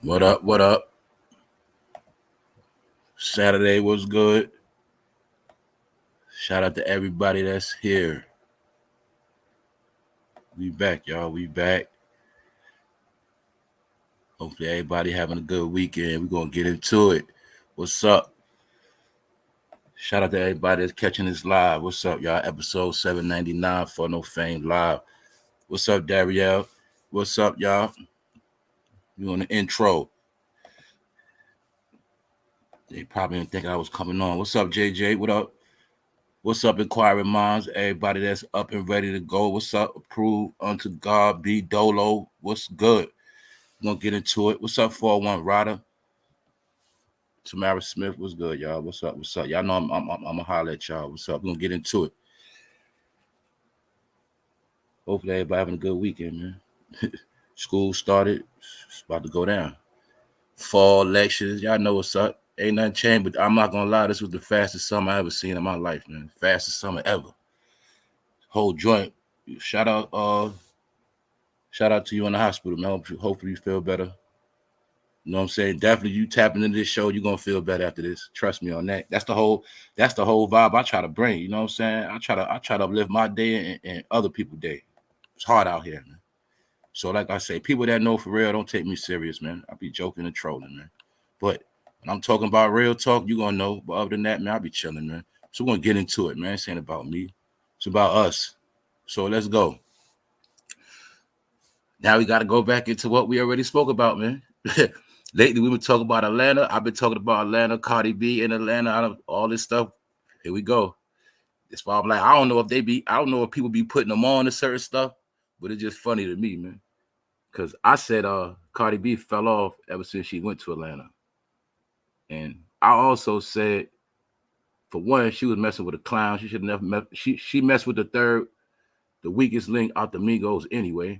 What up? What up? Saturday was good. Shout out to everybody that's here. We back, y'all. We back. Hopefully everybody having a good weekend. We're gonna get into it. What's up? Shout out to everybody that's catching this live. What's up, y'all? Episode 799 for No Fame Live. What's up, Darielle? What's up, y'all? You on the intro. They probably didn't think I was coming on. What's up, JJ? What up? What's up, inquiring minds? Everybody that's up and ready to go. What's up? Approved unto God be Dolo. What's good? We're gonna get into it. What's up, 401 Ryder? Tamara Smith, what's good, y'all? What's up? What's up? Y'all know I'm gonna holler at y'all. What's up? We're gonna get into it. Hopefully everybody having a good weekend, man. School started. It's about to go down. Fall lectures. Y'all know what's up. Ain't nothing changed, but I'm not gonna lie, this was the fastest summer I ever seen in my life, man. Fastest summer ever. Whole joint. Shout out to you in the hospital, man. Hopefully you feel better. You know what I'm saying? Definitely you tapping into this show, you're gonna feel better after this. Trust me on that. That's the whole vibe I try to bring. You know what I'm saying? I try to uplift my day and other people's day. It's hard out here, man. So like I say, people that know for real don't take me serious, man. I be joking and trolling, man. But when I'm talking about real talk, you're gonna know. But other than that, man, I be chilling, man. So we're gonna get into it, man. It's ain't about me. It's about us. So let's go. Now we got to go back into what we already spoke about, man. Lately, we've been talking about Atlanta. I've been talking about Atlanta, Cardi B in Atlanta, out of all this stuff. Here we go. That's why I'm like, I don't know if people be putting them on to certain stuff, but it's just funny to me, man. Because I said Cardi B fell off ever since she went to Atlanta. And I also said, for one, she was messing with a clown. She should have never met. She messed with the weakest link out the Migos anyway.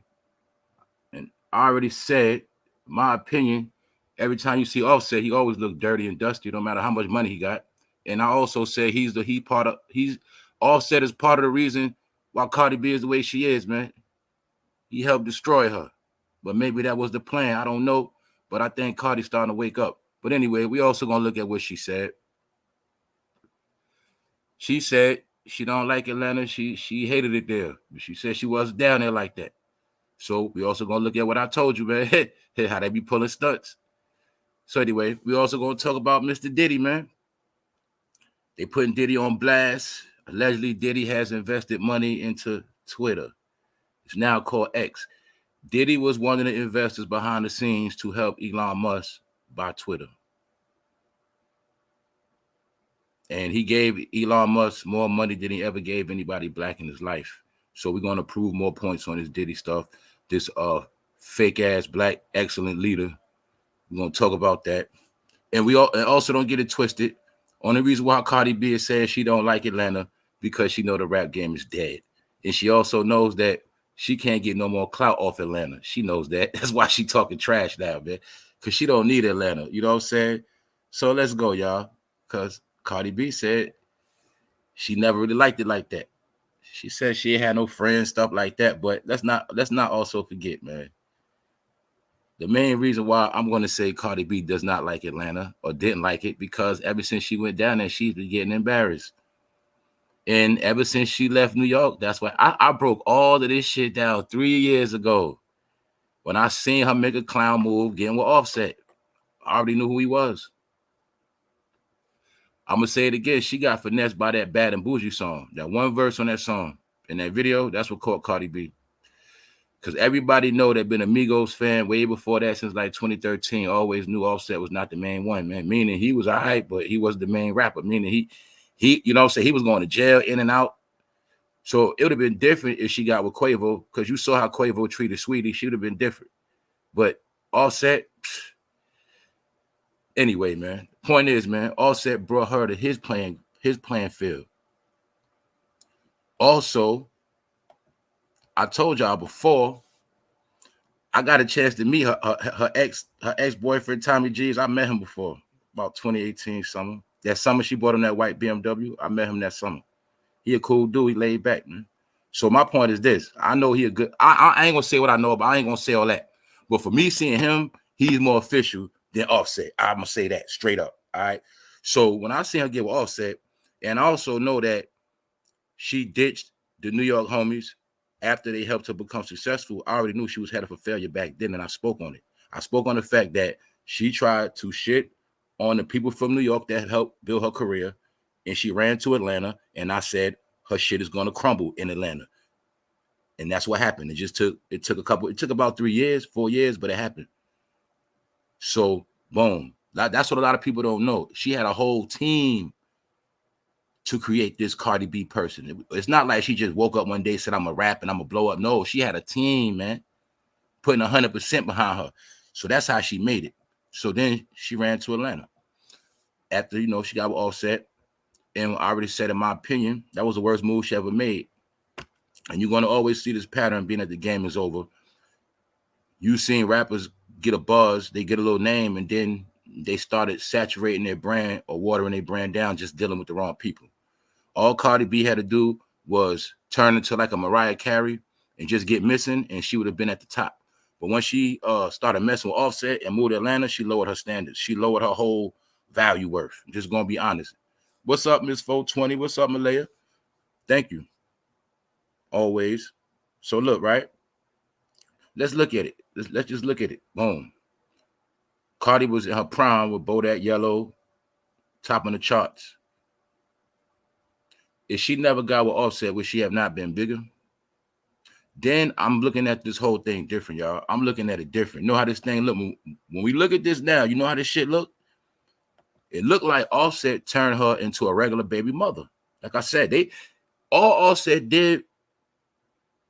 And I already said, my opinion, every time you see Offset, he always look dirty and dusty, no matter how much money he got. And I also said Offset is part of the reason why Cardi B is the way she is, man. He helped destroy her. But maybe that was the plan. I don't know. But I think Cardi's starting to wake up. But anyway, we also gonna look at what she said. She said she don't like Atlanta. She hated it there. She said she wasn't down there like that. So we also gonna look at what I told you, man. How they be pulling stunts. So anyway, we also gonna talk about Mr. Diddy, man. They putting Diddy on blast. Allegedly, Diddy has invested money into Twitter. It's now called X. Diddy was one of the investors behind the scenes to help Elon Musk buy Twitter. And he gave Elon Musk more money than he ever gave anybody black in his life. So we're gonna prove more points on this Diddy stuff. This fake ass black excellent leader. We're gonna talk about that. And we also don't get it twisted. Only reason why Cardi B is saying she don't like Atlanta because she know the rap game is dead. And she also knows that she can't get no more clout off Atlanta. She knows that. That's why she talking trash now, man. Because she don't need Atlanta. You know what I'm saying? So let's go, y'all. Because Cardi B said she never really liked it like that. She said she had no friends, stuff like that. But let's not also forget, man. The main reason why I'm going to say Cardi B does not like Atlanta or didn't like it because ever since she went down there, she's been getting embarrassed. And ever since she left New York, that's why I broke all of this shit down 3 years ago when I seen her make a clown move getting with Offset. I already knew who he was. I'm going to say it again. She got finessed by that Bad and Bougie song. That one verse on that song. In that video, that's what caught Cardi B. Because everybody know that been a Migos fan way before that, since like 2013, always knew Offset was not the main one, man. Meaning he was all right, but he was the main rapper. Meaning he you know what I'm saying, he was going to jail in and out. So it would have been different if she got with Quavo, because you saw how Quavo treated Sweetie. She would have been different. But Offset, anyway, man. Point is, man, Offset brought her to his playing field. Also, I told y'all before, I got a chance to meet her ex-boyfriend, Tommy G's. I met him before, about 2018 summer. That summer she bought him that white BMW. I met him that summer. He a cool dude. He laid back, man. So my point is this. I know he a good. I ain't gonna say what I know, but I ain't gonna say all that. But for me, seeing him he's more official than Offset. I'm gonna say that straight up. All right. So when I see her get with Offset, and I also know that she ditched the New York homies after they helped her become successful, I already knew she was headed for failure back then, and I spoke on it. I spoke on the fact that she tried to shit on the people from New York that helped build her career, and she ran to Atlanta, and I said her shit is going to crumble in Atlanta. And that's what happened. It took about 3 years, 4 years, but it happened. So, boom. That's what a lot of people don't know. She had a whole team to create this Cardi B person. It's not like she just woke up one day and said, I'm going to rap and I'm going to blow up. No, she had a team, man, putting 100% behind her. So that's how she made it. So then she ran to Atlanta. After, she got all set. And I already said, in my opinion, that was the worst move she ever made. And you're going to always see this pattern being that the game is over. You seen rappers get a buzz, they get a little name, and then they started saturating their brand or watering their brand down, just dealing with the wrong people. All Cardi B had to do was turn into like a Mariah Carey and just get missing, and she would have been at the top. But when she started messing with Offset and moved to Atlanta, she lowered her standards. She lowered her whole value worth. I'm just going to be honest. What's up, Miss 420? What's up, Malaya? Thank you. Always. So look, right? Let's look at it. Let's just look at it. Boom. Cardi was in her prime with Bodak Yellow, top on the charts. If she never got with Offset, would she have not been bigger? Then I'm looking at this whole thing different, y'all. I'm looking at it different. You know how this thing look? When we look at this now, you know how this shit look? It looked like Offset turned her into a regular baby mother. Like I said, all Offset did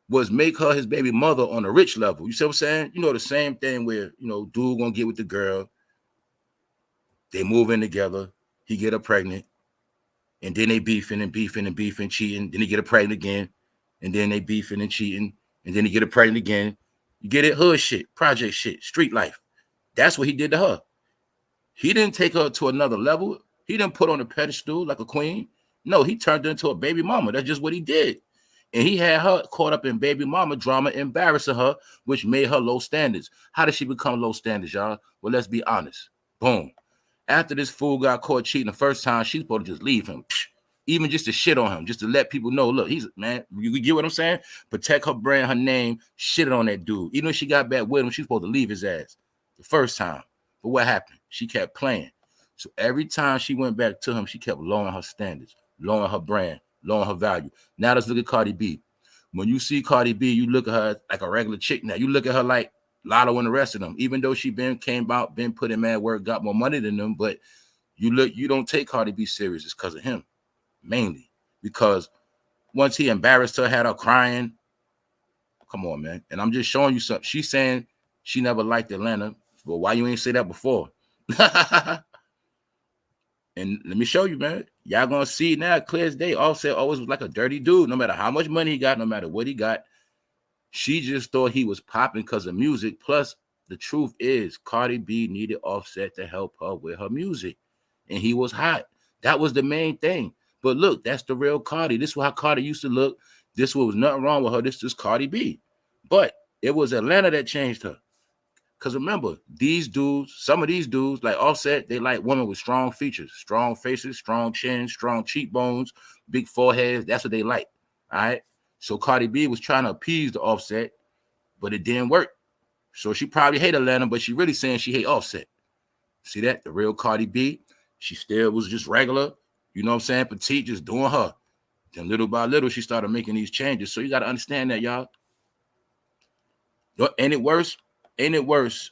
was make her his baby mother on a rich level. You see what I'm saying? The same thing where, dude gonna get with the girl. They move in together. He get her pregnant. And then they beefing, cheating. Then he get her pregnant again. And then they beefing and cheating. And then he get her pregnant again. You get it? Hood shit, project shit, street life. That's what he did to her. He didn't take her to another level. He didn't put on a pedestal like a queen. No, he turned her into a baby mama. That's just what he did. And he had her caught up in baby mama drama, embarrassing her, which made her low standards. How did she become low standards, y'all? Well, let's be honest. Boom. After this fool got caught cheating the first time, she's supposed to just leave him. Even just to shit on him, just to let people know, look, man, you get what I'm saying? Protect her brand, her name, shit on that dude. Even if she got back with him, she's supposed to leave his ass the first time. But what happened? She kept playing. So every time she went back to him, she kept lowering her standards, lowering her brand, lowering her value. Now let's look at Cardi B. When you see Cardi B, you look at her like a regular chick now. You look at her like Lotto and the rest of them, even though she been put in mad work, got more money than them, but you don't take Cardi B serious. It's because of him, mainly. Because once he embarrassed her, had her crying. Come on, man. And I'm just showing you something. She's saying she never liked Atlanta. Well, why you ain't say that before? And let me show you, man. Y'all gonna see now, clear as day. Offset always was like a dirty dude. No matter how much money he got, no matter what he got, she just thought he was popping because of music. Plus, the truth is, Cardi B needed Offset to help her with her music, and he was hot. That was the main thing. But look, that's the real Cardi. This is how Cardi used to look. This was nothing wrong with her. This is Cardi B. But it was Atlanta that changed her. Because remember, some of these dudes, like Offset, they like women with strong features, strong faces, strong chins, strong cheekbones, big foreheads. That's what they like. All right. So Cardi B was trying to appease the Offset, but it didn't work. So she probably hate Atlanta, but she really saying she hate Offset. See that? The real Cardi B, she still was just regular, you know what I'm saying? Petite, just doing her. Then little by little, she started making these changes. So you got to understand that, y'all. Ain't it worse? Ain't it worse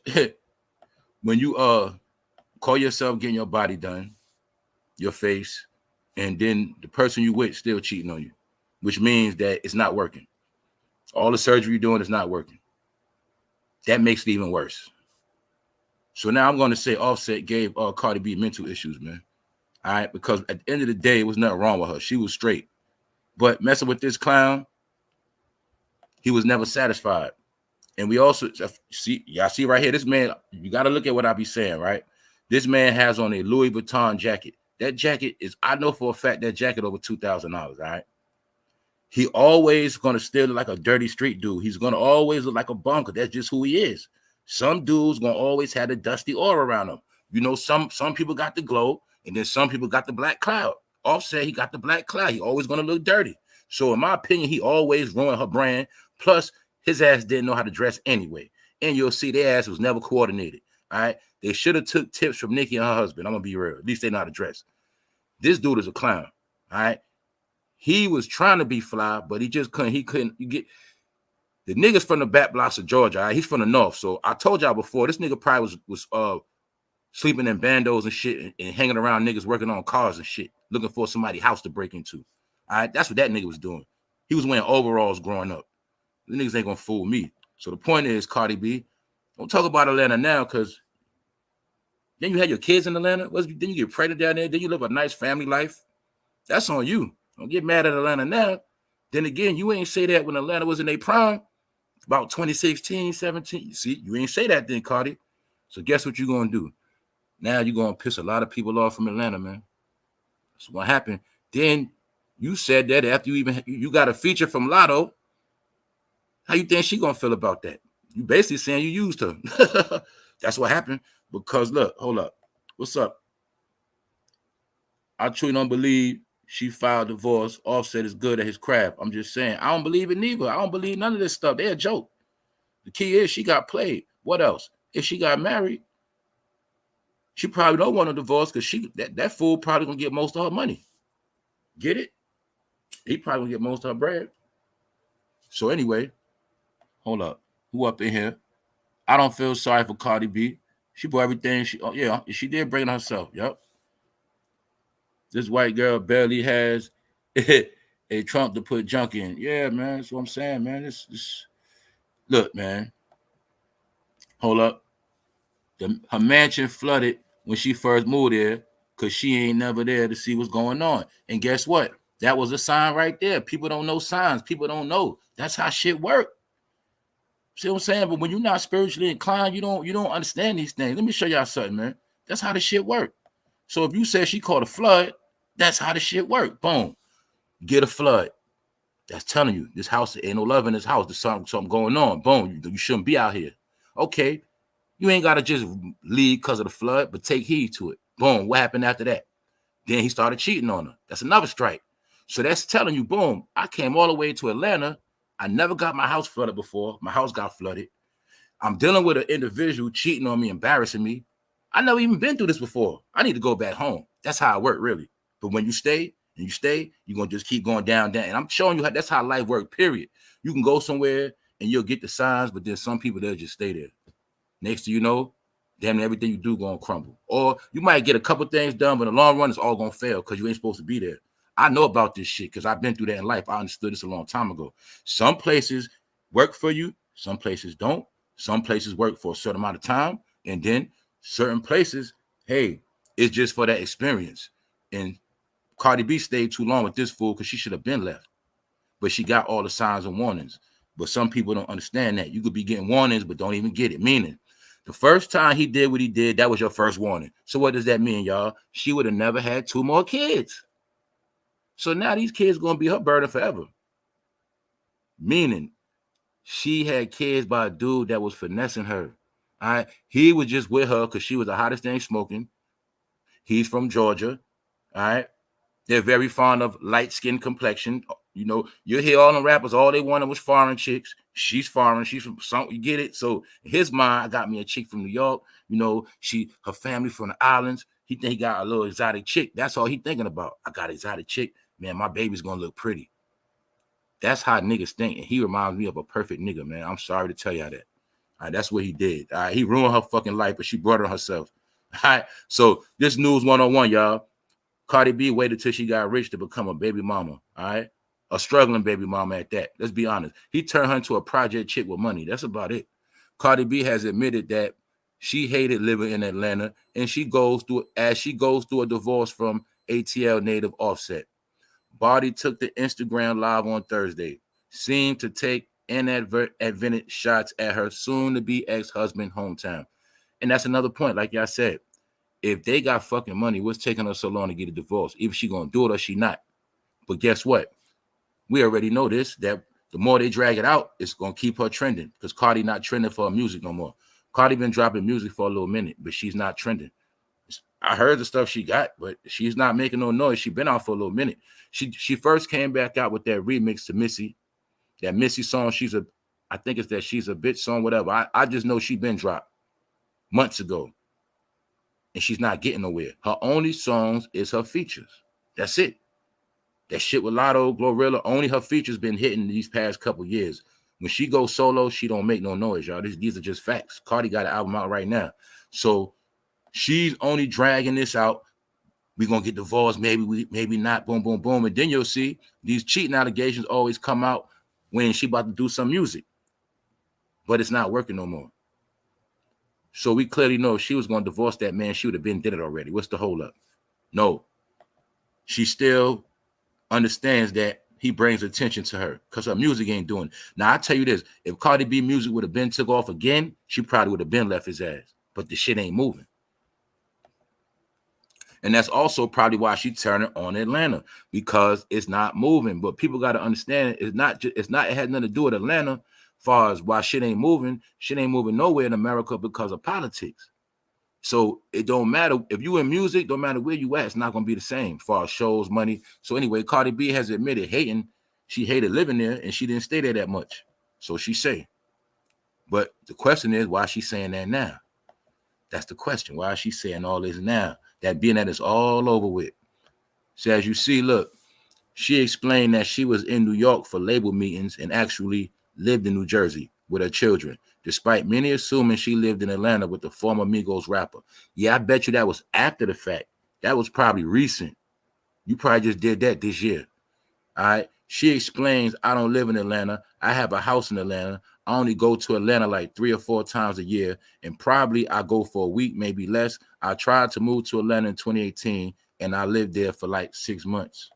when you call yourself getting your body done, your face, and then the person you with still cheating on you, which means that it's not working. All the surgery you're doing is not working. That makes it even worse. So now I'm going to say Offset gave Cardi B mental issues, man. All right, because at the end of the day, it was nothing wrong with her. She was straight. But messing with this clown, he was never satisfied. And we also see, y'all see right here, this man, you got to look at what I be saying, right? This man has on a Louis Vuitton jacket. That jacket is, I know for a fact, that jacket over $2,000, all right? He always going to still look like a dirty street dude. He's going to always look like a bunker. That's just who he is. Some dudes gonna always have the dusty aura around them. You know, some people got the glow, and then some people got the black cloud. Offset, he got the black cloud. He always gonna look dirty. So in my opinion, he always ruined her brand. Plus, his ass didn't know how to dress anyway. And you'll see their ass was never coordinated. All right. They should have took tips from Nicki and her husband. I'm gonna be real. At least they know how to dress. This dude is a clown. All right. He was trying to be fly, but he just couldn't. He couldn't. You get the niggas from the back blocks of Georgia. All right? He's from the north. So I told y'all before, this nigga probably was sleeping in bandos and shit and hanging around niggas working on cars and shit, looking for somebody's house to break into. All right. That's what that nigga was doing. He was wearing overalls growing up. The niggas ain't gonna fool me. So the point is, Cardi B, don't talk about Atlanta now, because then you had your kids in Atlanta. Then you get pregnant down there. Then you live a nice family life. That's on you. Don't get mad at Atlanta now. Then again, you ain't say that when Atlanta was in their prime, about 2016, 17. See, you ain't say that then, Cardi. So guess what you're gonna do? Now you're gonna piss a lot of people off from Atlanta, man. That's what happened. Then you said that after you got a feature from Lotto. How you think she gonna feel about that? You basically saying you used her. That's what happened. Because look, hold up. What's up? I truly don't believe she filed divorce. Offset is good at his craft. I'm just saying. I don't believe it neither. I don't believe none of this stuff. They're a joke. The key is she got played. What else? If she got married, she probably don't want a divorce because that fool probably gonna get most of her money. Get it? He probably gonna get most of her bread. So anyway, hold up. Who up in here? I don't feel sorry for Cardi B. She bought everything. She did bring it herself. Yep. This white girl barely has a trunk to put junk in. Yeah, man. That's what I'm saying, man. This look, man. Hold up. Her mansion flooded when she first moved there because she ain't never there to see what's going on. And guess what? That was a sign right there. People don't know signs. People don't know. That's how shit work. See what I'm saying? But when you're not spiritually inclined, you don't understand these things. Let me show y'all something, man. That's how the shit work. So if you say she caught a flood, that's how the shit work. Boom. Get a flood. That's telling you this house ain't no love in this house. There's something going on. Boom. You shouldn't be out here. Okay. You ain't got to just leave because of the flood, but take heed to it. Boom. What happened after that? Then he started cheating on her. That's another strike. So that's telling you, boom, I came all the way to Atlanta. I never got my house flooded before. My house got flooded. I'm dealing with an individual cheating on me, embarrassing me. I never even been through this before. I need to go back home. That's how it works, really. But when you stay, you're going to just keep going down. And I'm showing you how that's how life works, period. You can go somewhere and you'll get the signs, but then some people, they'll just stay there. Next thing you know, damn near everything you do going to crumble. Or you might get a couple things done, but in the long run, it's all going to fail because you ain't supposed to be there. I know about this shit because I've been through that in life. I understood this a long time ago. Some places work for you. Some places don't. Some places work for a certain amount of time. And then certain places, hey, it's just for that experience. And Cardi B stayed too long with this fool because she should have been left. But she got all the signs and warnings. But some people don't understand that. You could be getting warnings, but don't even get it. Meaning, the first time he did what he did, that was your first warning. So what does that mean, y'all? She would have never had 2 more kids. So now these kids going to be her burden forever. Meaning, she had kids by a dude that was finessing her. All right. He was just with her because she was the hottest thing smoking. He's from Georgia. All right. They're very fond of light-skinned complexion. You know, you hear all the rappers, all they wanted was foreign chicks. She's foreign. She's from some, you get it? So in his mind, I got me a chick from New York. You know, her family from the islands. He think he got a little exotic chick. That's all he thinking about. I got an exotic chick. Man, my baby's going to look pretty. That's how niggas think. And he reminds me of a perfect nigga, man. I'm sorry to tell y'all that. All right, that's what he did. All right, he ruined her fucking life, but she brought it herself. All right, so this news 101, y'all. Cardi B waited till she got rich to become a baby mama, all right? A struggling baby mama at that. Let's be honest. He turned her into a project chick with money. That's about it. Cardi B has admitted that she hated living in Atlanta, and she goes through a divorce from ATL native Offset. Barty took the Instagram live on Thursday, seemed to take inadvertent shots at her soon-to-be ex-husband hometown. And that's another point, like y'all said. If they got fucking money, what's taking her so long to get a divorce? Either she gonna do it or she not. But guess what? We already know this, that the more they drag it out, it's gonna keep her trending because Cardi not trending for her music no more. Cardi been dropping music for a little minute, but she's not trending. I heard the stuff she got, but she's not making no noise. She been out for a little minute. She first came back out with that remix to Missy, that Missy song. I think it's that She's a Bitch song, whatever. I just know she been dropped months ago, and she's not getting nowhere. Her only songs is her features. That's it. That shit with Lotto, Glorilla, only her features been hitting these past couple years. When she goes solo, she don't make no noise, y'all. These are just facts. Cardi got an album out right now. So she's only dragging this out. We're going to get divorced. Maybe not. Boom, boom, boom. And then you'll see these cheating allegations always come out when she about to do some music. But it's not working no more. So we clearly know if she was going to divorce that man, she would have been did it already. What's the hold up? No. She still understands that he brings attention to her because her music ain't doing it. Now, I tell you this, if Cardi B music would have been took off again, she probably would have been left his ass. But the shit ain't moving. And that's also probably why she turning on Atlanta, because it's not moving. But people got to understand it has nothing to do with Atlanta as far as why shit ain't moving. Shit ain't moving nowhere in America because of politics. So it don't matter if you in music, don't matter where you at, it's not gonna be the same as far as shows, money. So anyway, Cardi B has admitted she hated living there and she didn't stay there that much. So she say. But the question is, why is she saying that now? That's the question. Why is she saying all this now? That being that it's all over with. So as you see, look, she explained that she was in New York for label meetings and actually lived in New Jersey with her children, despite many assuming she lived in Atlanta with the former Migos rapper. Yeah, I bet you that was after the fact. That was probably recent. You probably just did that this year. All right. She explains, I don't live in Atlanta. I have a house in Atlanta. I only go to Atlanta like 3 or 4 times a year, and probably I go for a week, maybe less. I tried to move to Atlanta in 2018, and I lived there for like 6 months.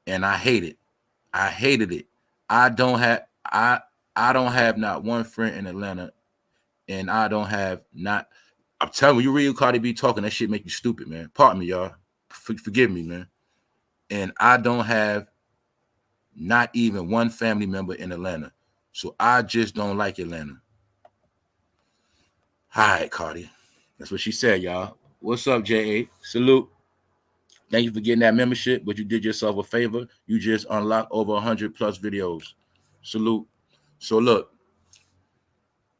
And I hate it. I hated it. I don't have not one friend in Atlanta, and I'm telling you, you read Cardi B talking, that shit make you stupid, man. Pardon me, y'all. Forgive me, man. And I don't have not even one family member in Atlanta. So I just don't like Atlanta. All right, Cardi. That's what she said, y'all. What's up, J.A.? Salute. Thank you for getting that membership, but you did yourself a favor. You just unlocked over 100 plus videos. Salute. So look,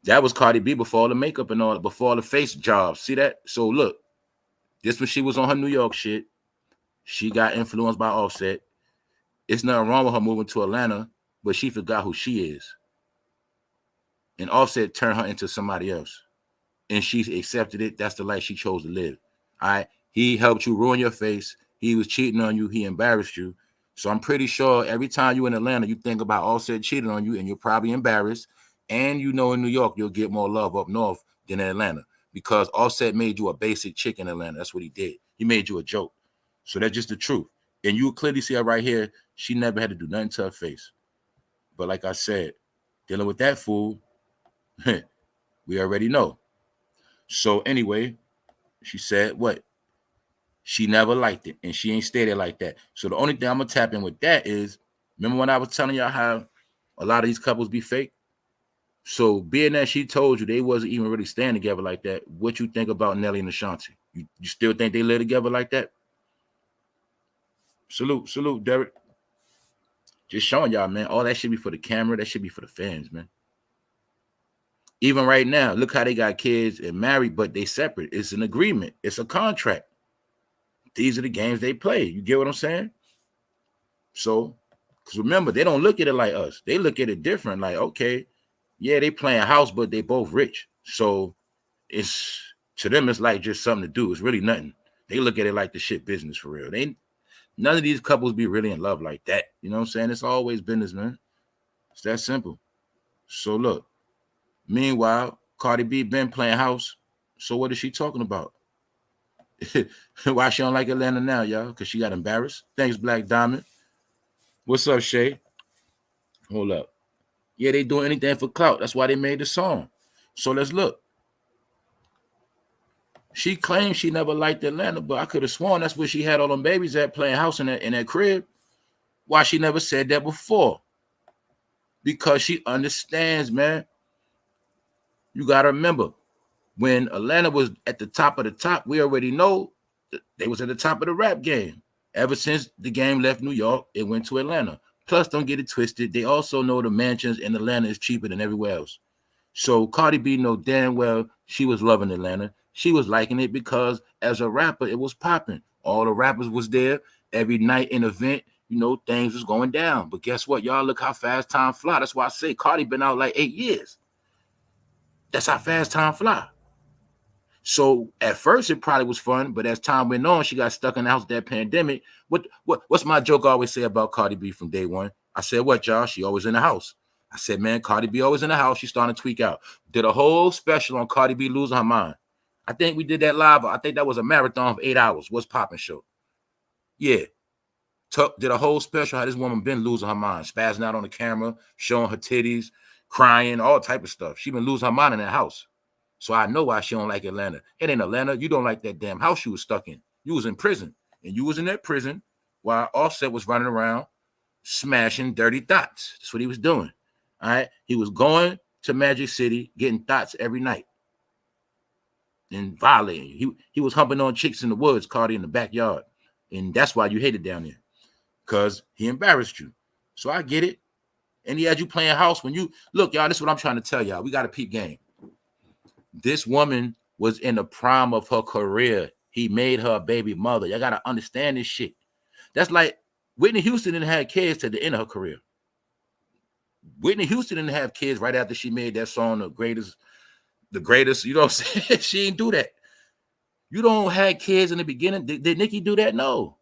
that was Cardi B before all the makeup and all, before all the face jobs. See that? So look, this when she was on her New York shit. She got influenced by Offset. It's nothing wrong with her moving to Atlanta, but she forgot who she is. And Offset turned her into somebody else. And she accepted it. That's the life she chose to live. All right. He helped you ruin your face. He was cheating on you. He embarrassed you. So I'm pretty sure every time you in Atlanta, you think about Offset cheating on you, and you're probably embarrassed. And you know in New York, you'll get more love up north than in Atlanta, because Offset made you a basic chick in Atlanta. That's what he did. He made you a joke. So that's just the truth. And you clearly see her right here. She never had to do nothing to her face. But like I said, dealing with that fool, we already know. So anyway, she said what? She never liked it, and she ain't stayed there like that. So the only thing I'm going to tap in with that is, remember when I was telling y'all how a lot of these couples be fake? So being that she told you they wasn't even really staying together like that, what you think about Nelly and Ashanti? You still think they live together like that? Salute, Derek. Just showing y'all, man. All that should be for the camera. That should be for the fans, man. Even right now, look how they got kids and married, but they separate. It's an agreement. It's a contract. These are the games they play. You get what I'm saying? So, because remember, they don't look at it like us. They look at it different. Like, okay, yeah, they playing house, but they both rich. So it's, to them, it's like just something to do. It's really nothing. They look at it like the shit business for real. None of these couples be really in love like that. You know what I'm saying? It's always business, man. It's that simple. So look, meanwhile, Cardi B been playing house. So what is she talking about? Why she don't like Atlanta now, y'all? Because she got embarrassed. Thanks, Black Diamond. What's up, Shay? Hold up. Yeah, they doing anything for clout. That's why they made the song. So let's look. She claims she never liked Atlanta, but I could have sworn that's where she had all them babies at, playing house in that crib. Why she never said that before? Because she understands, man. You got to remember, when Atlanta was at the top of the top, we already know they was at the top of the rap game. Ever since the game left New York, it went to Atlanta. Plus, don't get it twisted, they also know the mansions in Atlanta is cheaper than everywhere else. So Cardi B know damn well she was loving Atlanta. She was liking it because as a rapper, it was popping. All the rappers was there. Every night in event, things was going down. But guess what? Y'all look how fast time fly. That's why I say Cardi been out like 8 years. That's how fast time fly. So at first it probably was fun, but as time went on, she got stuck in the house with that pandemic. What's my joke I always say about Cardi B from day one? I said, what, y'all? She always in the house. I said, man, Cardi B always in the house. She's starting to tweak out. Did a whole special on Cardi B losing her mind. I think we did that live. I think that was a marathon of 8 hours. What's poppin' show? Yeah. Did a whole special how this woman been losing her mind, spazzing out on the camera, showing her titties, crying, all type of stuff. She been losing her mind in that house. So I know why she don't like Atlanta. It ain't Atlanta. You don't like that damn house you was stuck in. You was in prison. And you was in that prison while Offset was running around smashing dirty thoughts. That's what he was doing. All right. He was going to Magic City, getting thoughts every night. And violating. He was humping on chicks in the woods, Cardi in the backyard. And that's why you hated down there. Because he embarrassed you. So I get it. And he had you playing house when you look, y'all. This is what I'm trying to tell y'all. We got a peep game. This woman was in the prime of her career. He made her a baby mother. Y'all got to understand this shit. That's like Whitney Houston didn't have kids to the end of her career. Whitney Houston didn't have kids right after she made that song, the greatest, you know what I'm saying? She didn't do that. You don't have kids in the beginning. Did Nicki do that? No.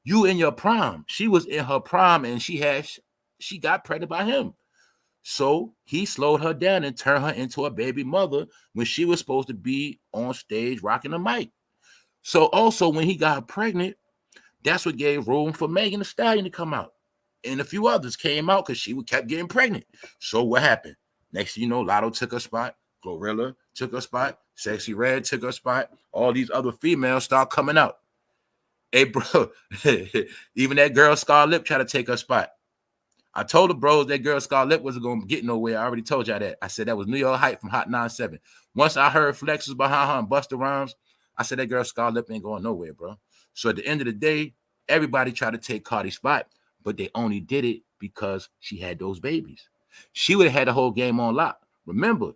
You in your prime. She was in her prime and she got pregnant by him. So he slowed her down and turned her into a baby mother when she was supposed to be on stage rocking the mic. So also when he got pregnant, that's what gave room for Megan Thee Stallion to come out. And a few others came out because she kept getting pregnant. So what happened? Next thing you know, Lotto took her spot. Glorilla took her spot. Sexy Red took her spot. All these other females start coming out. Hey, bro, even that girl Scarlett tried to take her spot. I told the bros that girl Scarlett wasn't going to get nowhere. I already told y'all that. I said that was New York hype from Hot 97. Once I heard Flexes behind her and Busta Rhymes, I said that girl Scarlett ain't going nowhere, bro. So at the end of the day, everybody tried to take Cardi's spot, but they only did it because she had those babies. She would have had the whole game on lock. Remember,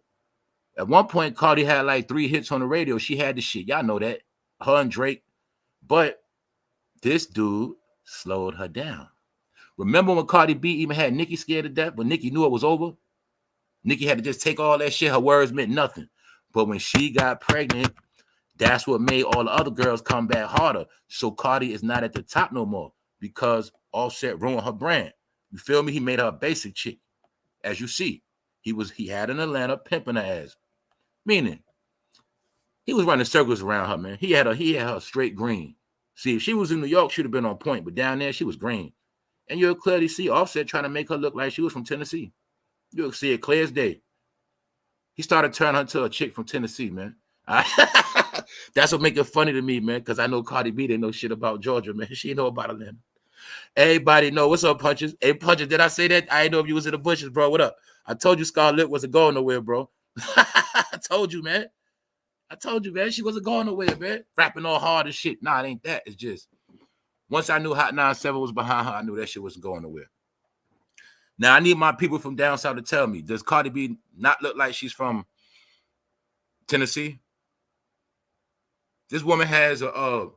at one point, Cardi had like 3 hits on the radio. She had the shit. Y'all know that. Her and Drake. But this dude slowed her down. Remember when Cardi B even had Nicki scared to death? When Nicki knew it was over? Nicki had to just take all that shit. Her words meant nothing. But when she got pregnant, that's what made all the other girls come back harder. So Cardi is not at the top no more because Offset ruined her brand. You feel me? He made her a basic chick. As you see, he had an Atlanta pimping her ass. Meaning, he was running circles around her, man. He had her straight green. See, if she was in New York, she'd have been on point. But down there, she was green. And you'll clearly see Offset trying to make her look like she was from Tennessee. You'll see it clear as day. He started turning her into a chick from Tennessee, man. That's what make it funny to me, man, because I know Cardi B didn't know shit about Georgia, man. She didn't know about Atlanta. Everybody know. What's up, Punches? Hey, Punches, did I say that? I didn't know if you was in the bushes, bro. What up? I told you Scarlett wasn't going nowhere, bro. I told you, man. She wasn't going nowhere, man. Rapping all hard and shit. Nah, it ain't that. It's just once I knew Hot 97 was behind her, I knew that shit wasn't going nowhere. Now, I need my people from down south to tell me, does Cardi B not look like she's from Tennessee? This woman has a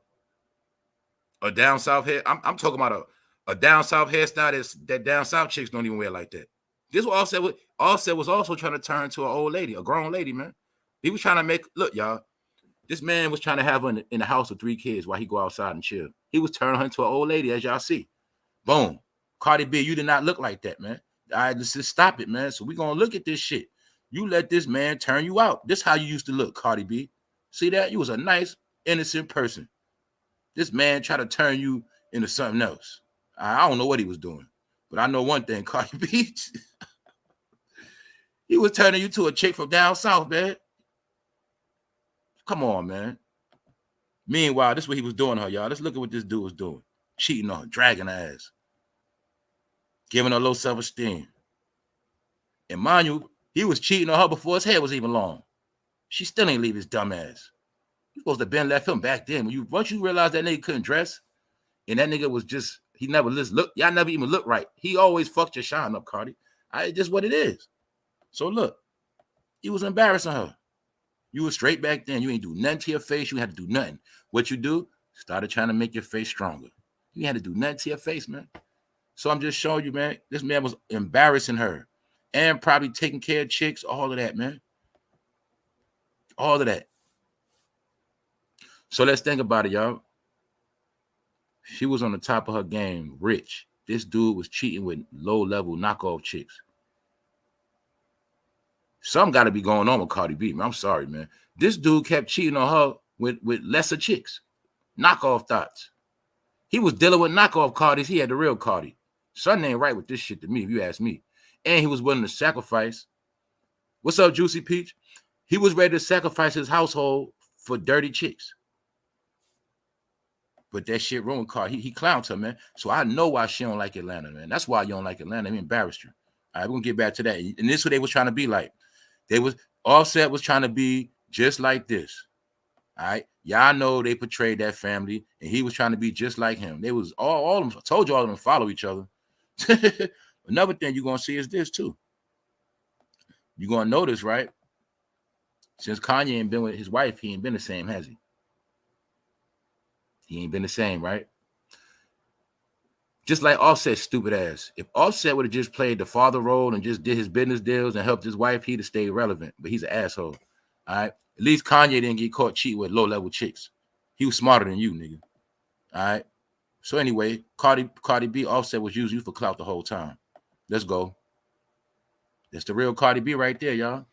down south hair. I'm talking about a down south hairstyle that down south chicks don't even wear like that. This was Offset was also trying to turn to an old lady, a grown lady, man. He was trying to look, y'all. This man was trying to have her in the house with 3 kids while he go outside and chill. He was turning her into an old lady, as y'all see. Boom. Cardi B, you did not look like that, man. All right, let's just stop it, man. So we're going to look at this shit. You let this man turn you out. This is how you used to look, Cardi B. See that? You was a nice, innocent person. This man tried to turn you into something else. I don't know what he was doing. But I know one thing, Cardi B. He was turning you to a chick from down south, man. Come on, man. Meanwhile, this is what he was doing to her, y'all. Let's look at what this dude was doing. Cheating on her, dragging her ass. Giving her low self-esteem. And mind you, he was cheating on her before his hair was even long. She still ain't leave his dumb ass. You supposed to have been left him back then. Once you realize that nigga couldn't dress, and that nigga was just, he never look, y'all never even look right. He always fucked your shine up, Cardi. It's just what it is. So look, he was embarrassing her. You were straight back then. You ain't do nothing to your face. You had to do nothing. What you do? Started trying to make your face stronger. You had to do nothing to your face, man. So I'm just showing you, man, this man was embarrassing her and probably taking care of chicks, all of that, man. All of that. So let's think about it, y'all. She was on the top of her game, rich. This dude was cheating with low-level knockoff chicks. Something got to be going on with Cardi B, man. I'm sorry, man. This dude kept cheating on her with lesser chicks, knockoff thoughts. He was dealing with knockoff Cardis. He had the real Cardi. Something ain't right with this shit to me, if you ask me. And he was willing to sacrifice. What's up, Juicy Peach? He was ready to sacrifice his household for dirty chicks. But that shit ruined Cardi. He clowned her, man. So I know why she don't like Atlanta, man. That's why you don't like Atlanta. He embarrassed you. All right, we're going to get back to that. And this is what they was trying to be like. Offset was trying to be just like this. All right. Y'all know they portrayed that family, and he was trying to be just like him. They was all of them. I told you all of them follow each other. Another thing you're going to see is this too. You're going to notice, right? Since Kanye ain't been with his wife, he ain't been the same, has he? He ain't been the same, right? Just like Offset, stupid ass. If Offset would have just played the father role and just did his business deals and helped his wife, he'd have stayed relevant. But he's an asshole. All right. At least Kanye didn't get caught cheating with low-level chicks. He was smarter than you, nigga. All right. So anyway, Cardi B, Offset was using you for clout the whole time. Let's go. That's the real Cardi B right there, y'all.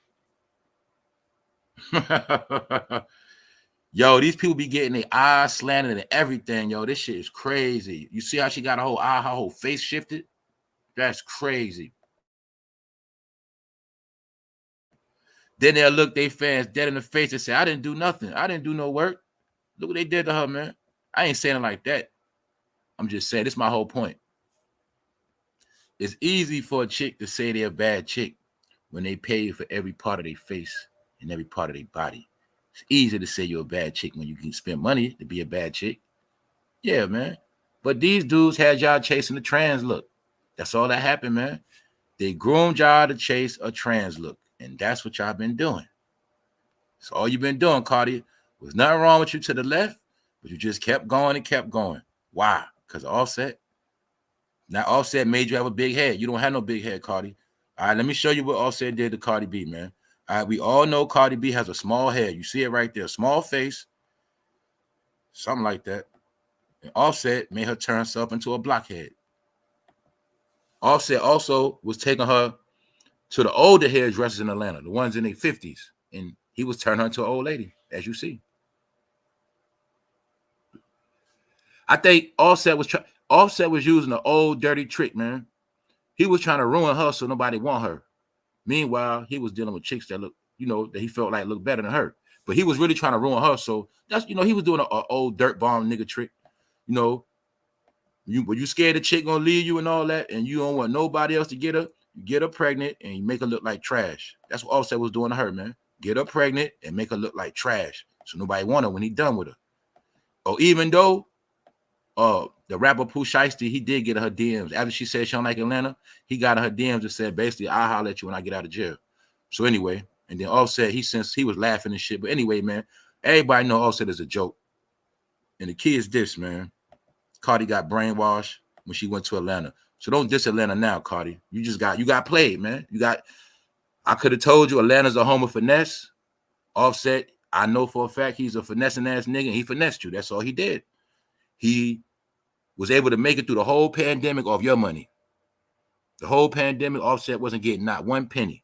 Yo, these people be getting their eyes slanted and everything, yo. This shit is crazy. You see how she got her whole face shifted? That's crazy. Then they'll look their fans dead in the face and say, I didn't do nothing. I didn't do no work. Look what they did to her, man. I ain't saying it like that. I'm just saying, this is my whole point. It's easy for a chick to say they're a bad chick when they pay you for every part of their face and every part of their body. It's easy to say you're a bad chick when you can spend money to be a bad chick. Yeah, man. But these dudes had y'all chasing the trans look. That's all that happened, man. They groomed y'all to chase a trans look. And that's what y'all been doing. So all you've been doing, Cardi, was nothing wrong with you to the left, but you just kept going and kept going. Why? Because Offset. Now Offset made you have a big head. You don't have no big head, Cardi. All right, let me show you what Offset did to Cardi B, man. All right, we all know Cardi B has a small head. You see it right there, small face, something like that. And Offset made her turn herself into a blockhead. Offset also was taking her to the older hairdressers in Atlanta, the ones in their 50s. And he was turning her into an old lady, as you see. I think Offset was using an old dirty trick, man. He was trying to ruin her so nobody want her. Meanwhile, he was dealing with chicks that look, that he felt like looked better than her. But he was really trying to ruin her. So that's, he was doing an old dirt bomb nigga trick. When you scared the chick gonna leave you and all that, and you don't want nobody else to get her, you get her pregnant and you make her look like trash. That's what Offset was doing to her, man. Get her pregnant and make her look like trash. So nobody want her when he done with her. Or even though the rapper Pooh Shiesty, he did get her DMs. After she said she don't like Atlanta, he got her DMs and said, basically, I'll holler at you when I get out of jail. So anyway, and then Offset, he was laughing and shit. But anyway, man, everybody know Offset is a joke. And the key is this, man. Cardi got brainwashed when she went to Atlanta. So don't diss Atlanta now, Cardi. You got played, man. I could have told you Atlanta's a home of finesse. Offset, I know for a fact he's a finessing ass nigga, and he finessed you. That's all he did. He was able to make it through the whole pandemic off your money. The whole pandemic, Offset wasn't getting not one penny.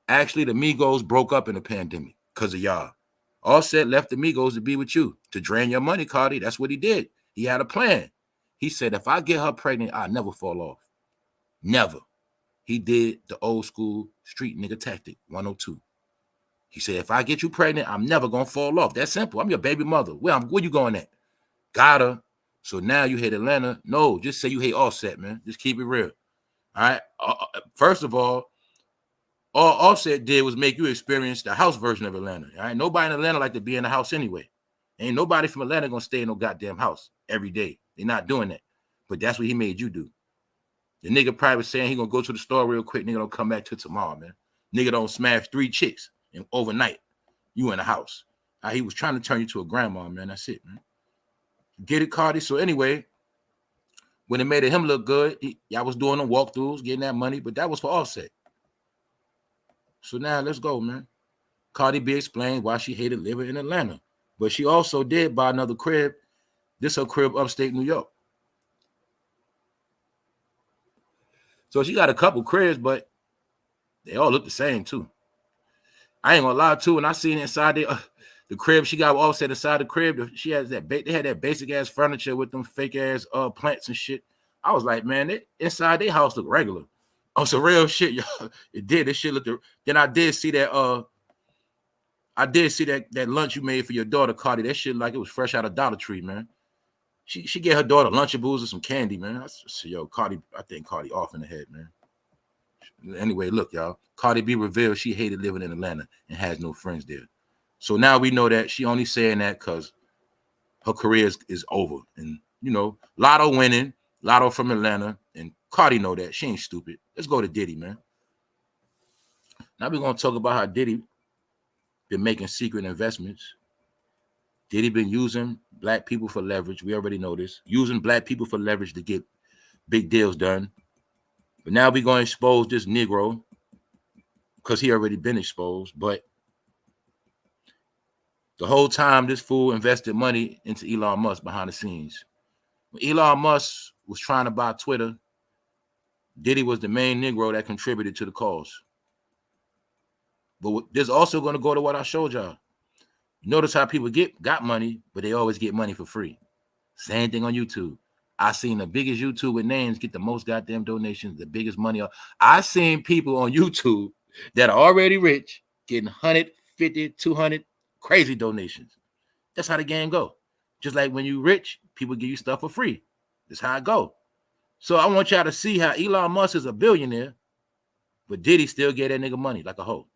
Actually, the Migos broke up in the pandemic because of y'all. Offset left the Migos to be with you, to drain your money, Cardi. That's what he did. He had a plan. He said, if I get her pregnant, I'll never fall off. Never. He did the old school street nigga tactic, 102. He said, if I get you pregnant, I'm never going to fall off. That's simple. I'm your baby mother. Where you going at? Got her. So now you hate Atlanta. No, just say you hate Offset, man. Just keep it real. All right. First of all, All Offset did was make you experience the house version of Atlanta. All right, nobody in Atlanta like to be in the house anyway. Ain't nobody from Atlanta gonna stay in no goddamn house every day. They're not doing that. But that's what he made you do. The nigga probably was saying he gonna go to the store real quick. Nigga don't come back till tomorrow, man. Nigga don't smash 3 chicks and overnight. You in the house. He was trying to turn you to a grandma, man. That's it, man. Get it, Cardi? So anyway, when it made him look good, y'all was doing the walkthroughs, getting that money, but that was for Offset. So now let's go, man. Cardi B explained why she hated living in Atlanta, but she also did buy another crib. This her crib upstate New York. So she got a couple cribs, but they all look the same too. I ain't gonna lie too. When I seen inside the crib, she got Offset inside the crib. She has that. They had that basic ass furniture with them fake ass plants and shit. I was like, man, inside their house look regular. Oh, some real shit, y'all. It did. This shit looked. Then I did see that. I did see that lunch you made for your daughter, Cardi. That shit like it was fresh out of Dollar Tree, man. She gave her daughter Lunchables and some candy, man. I said, yo, Cardi. I think Cardi off in the head, man. Anyway, look, y'all. Cardi B revealed she hated living in Atlanta and has no friends there. So now we know that she only saying that because her career is over. And, you know, Lotto winning, Lotto from Atlanta, and Cardi know that. She ain't stupid. Let's go to Diddy, man. Now we're going to talk about how Diddy been making secret investments. Diddy been using black people for leverage. We already know this. Using black people for leverage to get big deals done. But now we're going to expose this Negro because he already been exposed. But the whole time, this fool invested money into Elon Musk behind the scenes. When Elon Musk was trying to buy Twitter, Diddy was the main Negro that contributed to the cause. But there's also going to go to what I showed y'all. Notice how people got money, but they always get money for free. Same thing on YouTube. I seen the biggest YouTube with names get the most goddamn donations, the biggest money. I seen people on YouTube that are already rich getting 150, 200 crazy donations. That's how the game go. Just like when you rich, people give you stuff for free. That's how it go. So I want y'all to see how Elon Musk is a billionaire, but Diddy still get that nigga money like a hoe.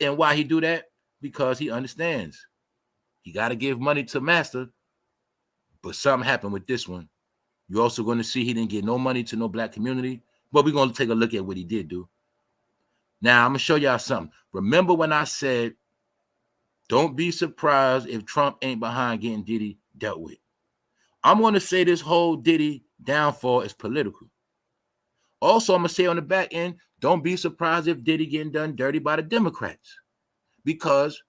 And why he do that? Because he understands. He got to give money to master, but something happened with this one. You're also going to see he didn't get no money to no black community, but we're going to take a look at what he did do. Now, I'm going to show y'all something. Remember when I said, don't be surprised if Trump ain't behind getting Diddy dealt with. I'm going to say this whole Diddy downfall is political. Also, I'm going to say on the back end, don't be surprised if Diddy getting done dirty by the Democrats. Because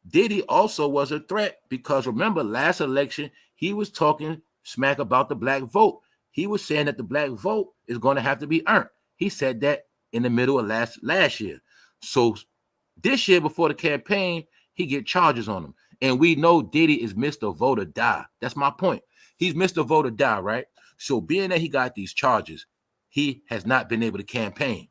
Diddy also was a threat. Because remember, last election, he was talking smack about the black vote. He was saying that the black vote is going to have to be earned. He said that in the middle of last year. So this year before the campaign, he get charges on him. And we know Diddy is Mr. Vote or Die. That's my point. He's Mr. Vote or Die, right? So being that he got these charges, he has not been able to campaign.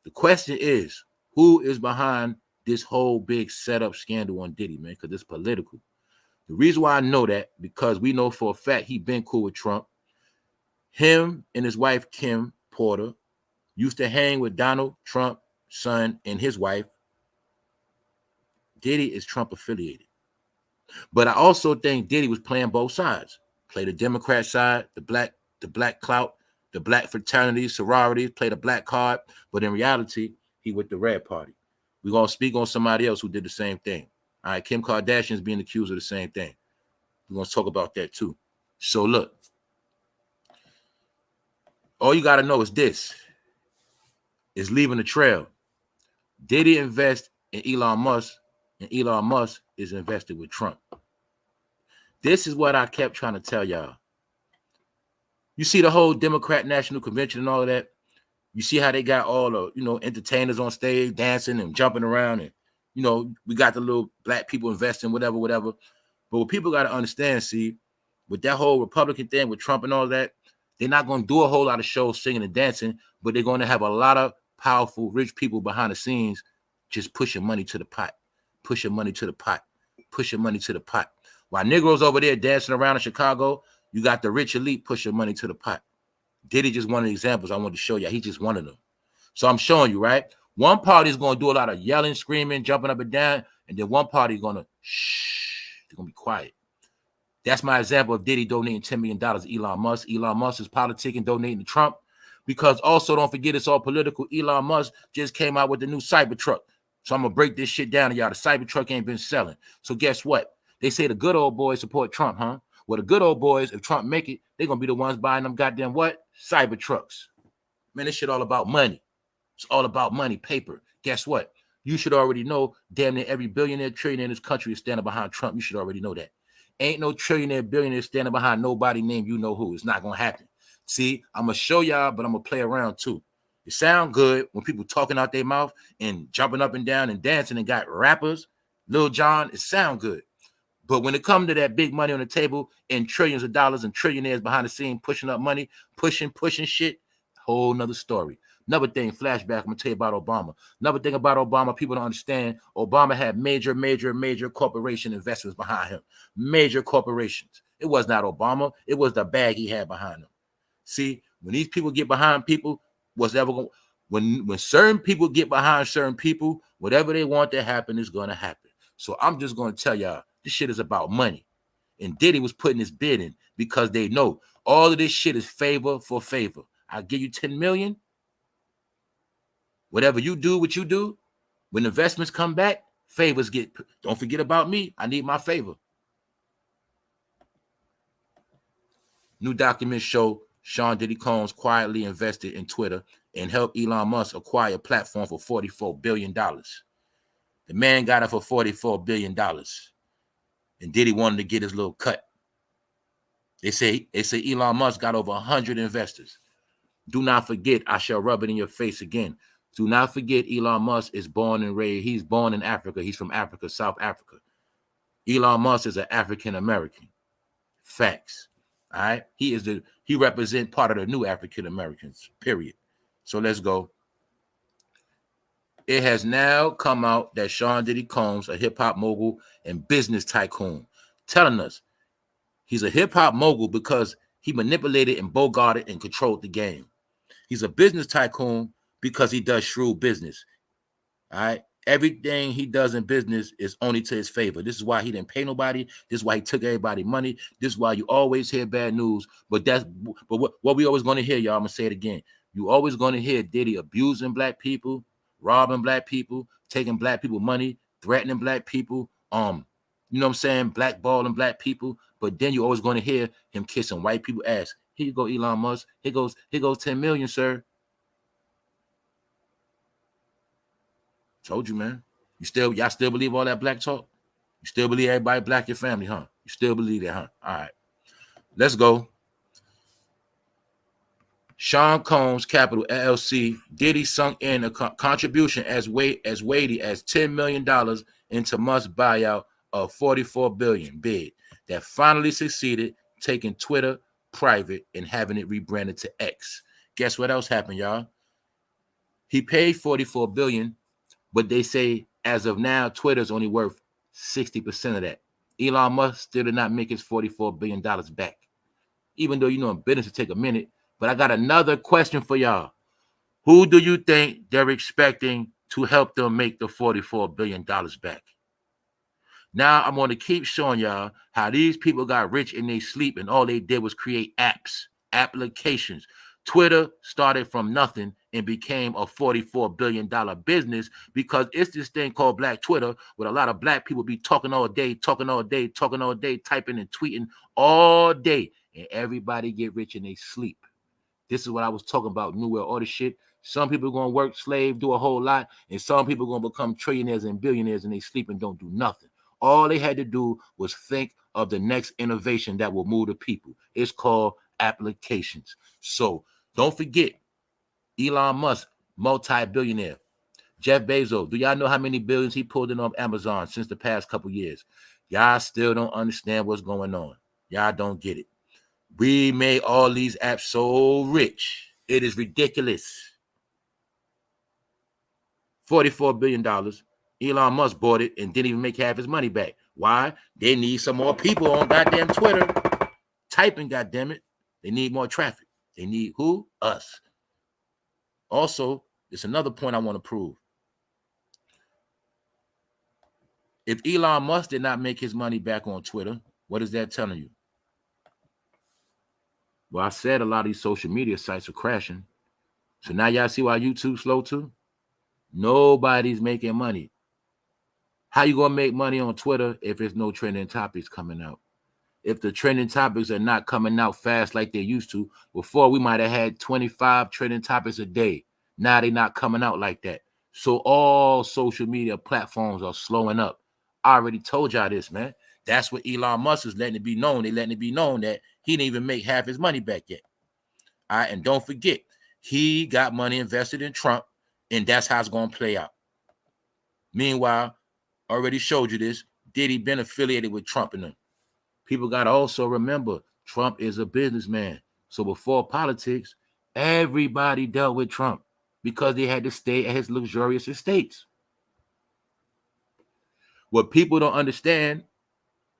The question is, who is behind this whole big setup scandal on Diddy, man? Because it's political. The reason why I know that, because we know for a fact he been cool with Trump. Him and his wife, Kim Porter, used to hang with Donald Trump's son and his wife. Diddy is Trump affiliated. But I also think Diddy was playing both sides. Play the Democrat side, the black clout, the black fraternities, sororities, play the black card. But in reality, he with the red party. We're going to speak on somebody else who did the same thing. All right, Kim Kardashian is being accused of the same thing. We're going to talk about that too. So look, all you got to know is this. Is leaving a trail. Diddy invest in Elon Musk, and Elon Musk is invested with Trump. This is what I kept trying to tell y'all. You see the whole Democrat National Convention and all of that? You see how they got all the, entertainers on stage dancing and jumping around, and, we got the little black people investing, whatever. But what people got to understand, see, with that whole Republican thing with Trump and all that, they're not going to do a whole lot of shows singing and dancing, but they're going to have a lot of powerful, rich people behind the scenes just pushing money to the pot, pushing money to the pot, pushing money to the pot. While Negroes over there dancing around in Chicago, you got the rich elite pushing money to the pot. Diddy just one of the examples I wanted to show you. He's just one of them. So I'm showing you, right? One party is going to do a lot of yelling, screaming, jumping up and down, and then one party is going to shh. They're going to be quiet. That's my example of Diddy donating $10 million to Elon Musk. Elon Musk is politicking, donating to Trump. Because also, don't forget, it's all political. Elon Musk just came out with the new Cybertruck. So I'm going to break this shit down to y'all. The Cybertruck ain't been selling. So guess what? They say the good old boys support Trump, huh? Well, the good old boys, if Trump make it, they're going to be the ones buying them goddamn what? Cybertrucks. Man, this shit all about money. It's all about money, paper. Guess what? You should already know damn near every billionaire, trillionaire in this country is standing behind Trump. You should already know that. Ain't no trillionaire, billionaire standing behind nobody named you know who. It's not going to happen. See, I'm going to show y'all, but I'm going to play around too. It sound good when people talking out their mouth and jumping up and down and dancing and got rappers, Lil Jon, it sound good. But when it comes to that big money on the table and trillions of dollars and trillionaires behind the scene pushing up money, pushing shit, whole nother story. Another thing, flashback, I'm going to tell you about Obama. Another thing about Obama, people don't understand, Obama had major corporation investments behind him. Major corporations. It was not Obama. It was the bag he had behind him. See, when these people get behind people, when certain people get behind certain people, whatever they want to happen is going to happen. So I'm just going to tell y'all, this shit is about money. And Diddy was putting his bid in because they know all of this shit is favor for favor. I'll give you 10 million. Whatever you do, what you do, when investments come back, favors get. Don't forget about me. I need my favor. New documents show Sean Diddy Combs quietly invested in Twitter and helped Elon Musk acquire a platform for $44 billion. The man got it for $44 billion. And Diddy wanted to get his little cut. They say Elon Musk got over 100 investors. Do not forget, I shall rub it in your face again. Do not forget, Elon Musk is born and raised. He's born in Africa. He's from Africa, South Africa. Elon Musk is an African American. Facts. All right. He represents part of the new African Americans, period. So let's go. It has now come out that Sean Diddy Combs, a hip-hop mogul and business tycoon, telling us he's a hip-hop mogul because he manipulated and bogarted and controlled the game. He's a business tycoon because he does shrewd business. All right. Everything he does in business is only to his favor. This is why he didn't pay nobody. This is why he took everybody money. This is why you always hear bad news. But what we always going to hear, y'all, I'm going to say it again. You always going to hear Diddy abusing black people, robbing black people, taking black people money, threatening black people, you know what I'm saying, blackballing black people. But then you're always going to hear him kissing white people ass. Here you go, Elon Musk. Here goes 10 million, sir. Told you, man. Y'all still believe all that black talk? You still believe everybody black your family, huh? You still believe that, huh? All right. Let's go. Sean Combs Capital LLC, Diddy sunk in a contribution as weighty as $10 million into Musk's buyout of $44 billion bid that finally succeeded, taking Twitter private and having it rebranded to X. Guess what else happened, y'all? He paid $44 billion. But they say, as of now, Twitter's only worth 60% of that. Elon Musk still did not make his $44 billion back. Even though, you know, in business it take a minute. But I got another question for y'all. Who do you think they're expecting to help them make the $44 billion back? Now I'm going to keep showing y'all how these people got rich in their sleep and all they did was create apps, applications. Twitter started from nothing and became a $44 billion business because it's this thing called Black Twitter where a lot of black people be talking all day, typing and tweeting all day, and everybody get rich in their sleep. This is what I was talking about, New World Order shit. Some people are going to work, slave, do a whole lot, and some people are going to become trillionaires and billionaires and they sleep and don't do nothing. All they had to do was think of the next innovation that will move the people. It's called applications. So don't forget, Elon Musk, multi-billionaire. Jeff Bezos, do y'all know how many billions he pulled in on Amazon since the past couple years? Y'all still don't understand what's going on. Y'all don't get it. We made all these apps so rich. It is ridiculous. $44 billion. Elon Musk bought it and didn't even make half his money back. Why? They need some more people on goddamn Twitter typing, goddammit. They need more traffic. They need who? Us. Also, it's another point I want to prove. If Elon Musk did not make his money back on Twitter, what is that telling you? Well, I said a lot of these social media sites are crashing. So now y'all see why YouTube's slow too? Nobody's making money. How you gonna make money on Twitter if there's no trending topics coming out? If the trending topics are not coming out fast like they used to, before we might have had 25 trending topics a day. Now they're not coming out like that. So all social media platforms are slowing up. I already told y'all this, man. That's what Elon Musk is letting it be known. They letting it be known that he didn't even make half his money back yet. All right, and don't forget, he got money invested in Trump, and that's how it's going to play out. Meanwhile, already showed you this, Diddy been affiliated with Trump and them. People got to also remember, Trump is a businessman. So before politics, everybody dealt with Trump because they had to stay at his luxurious estates. What people don't understand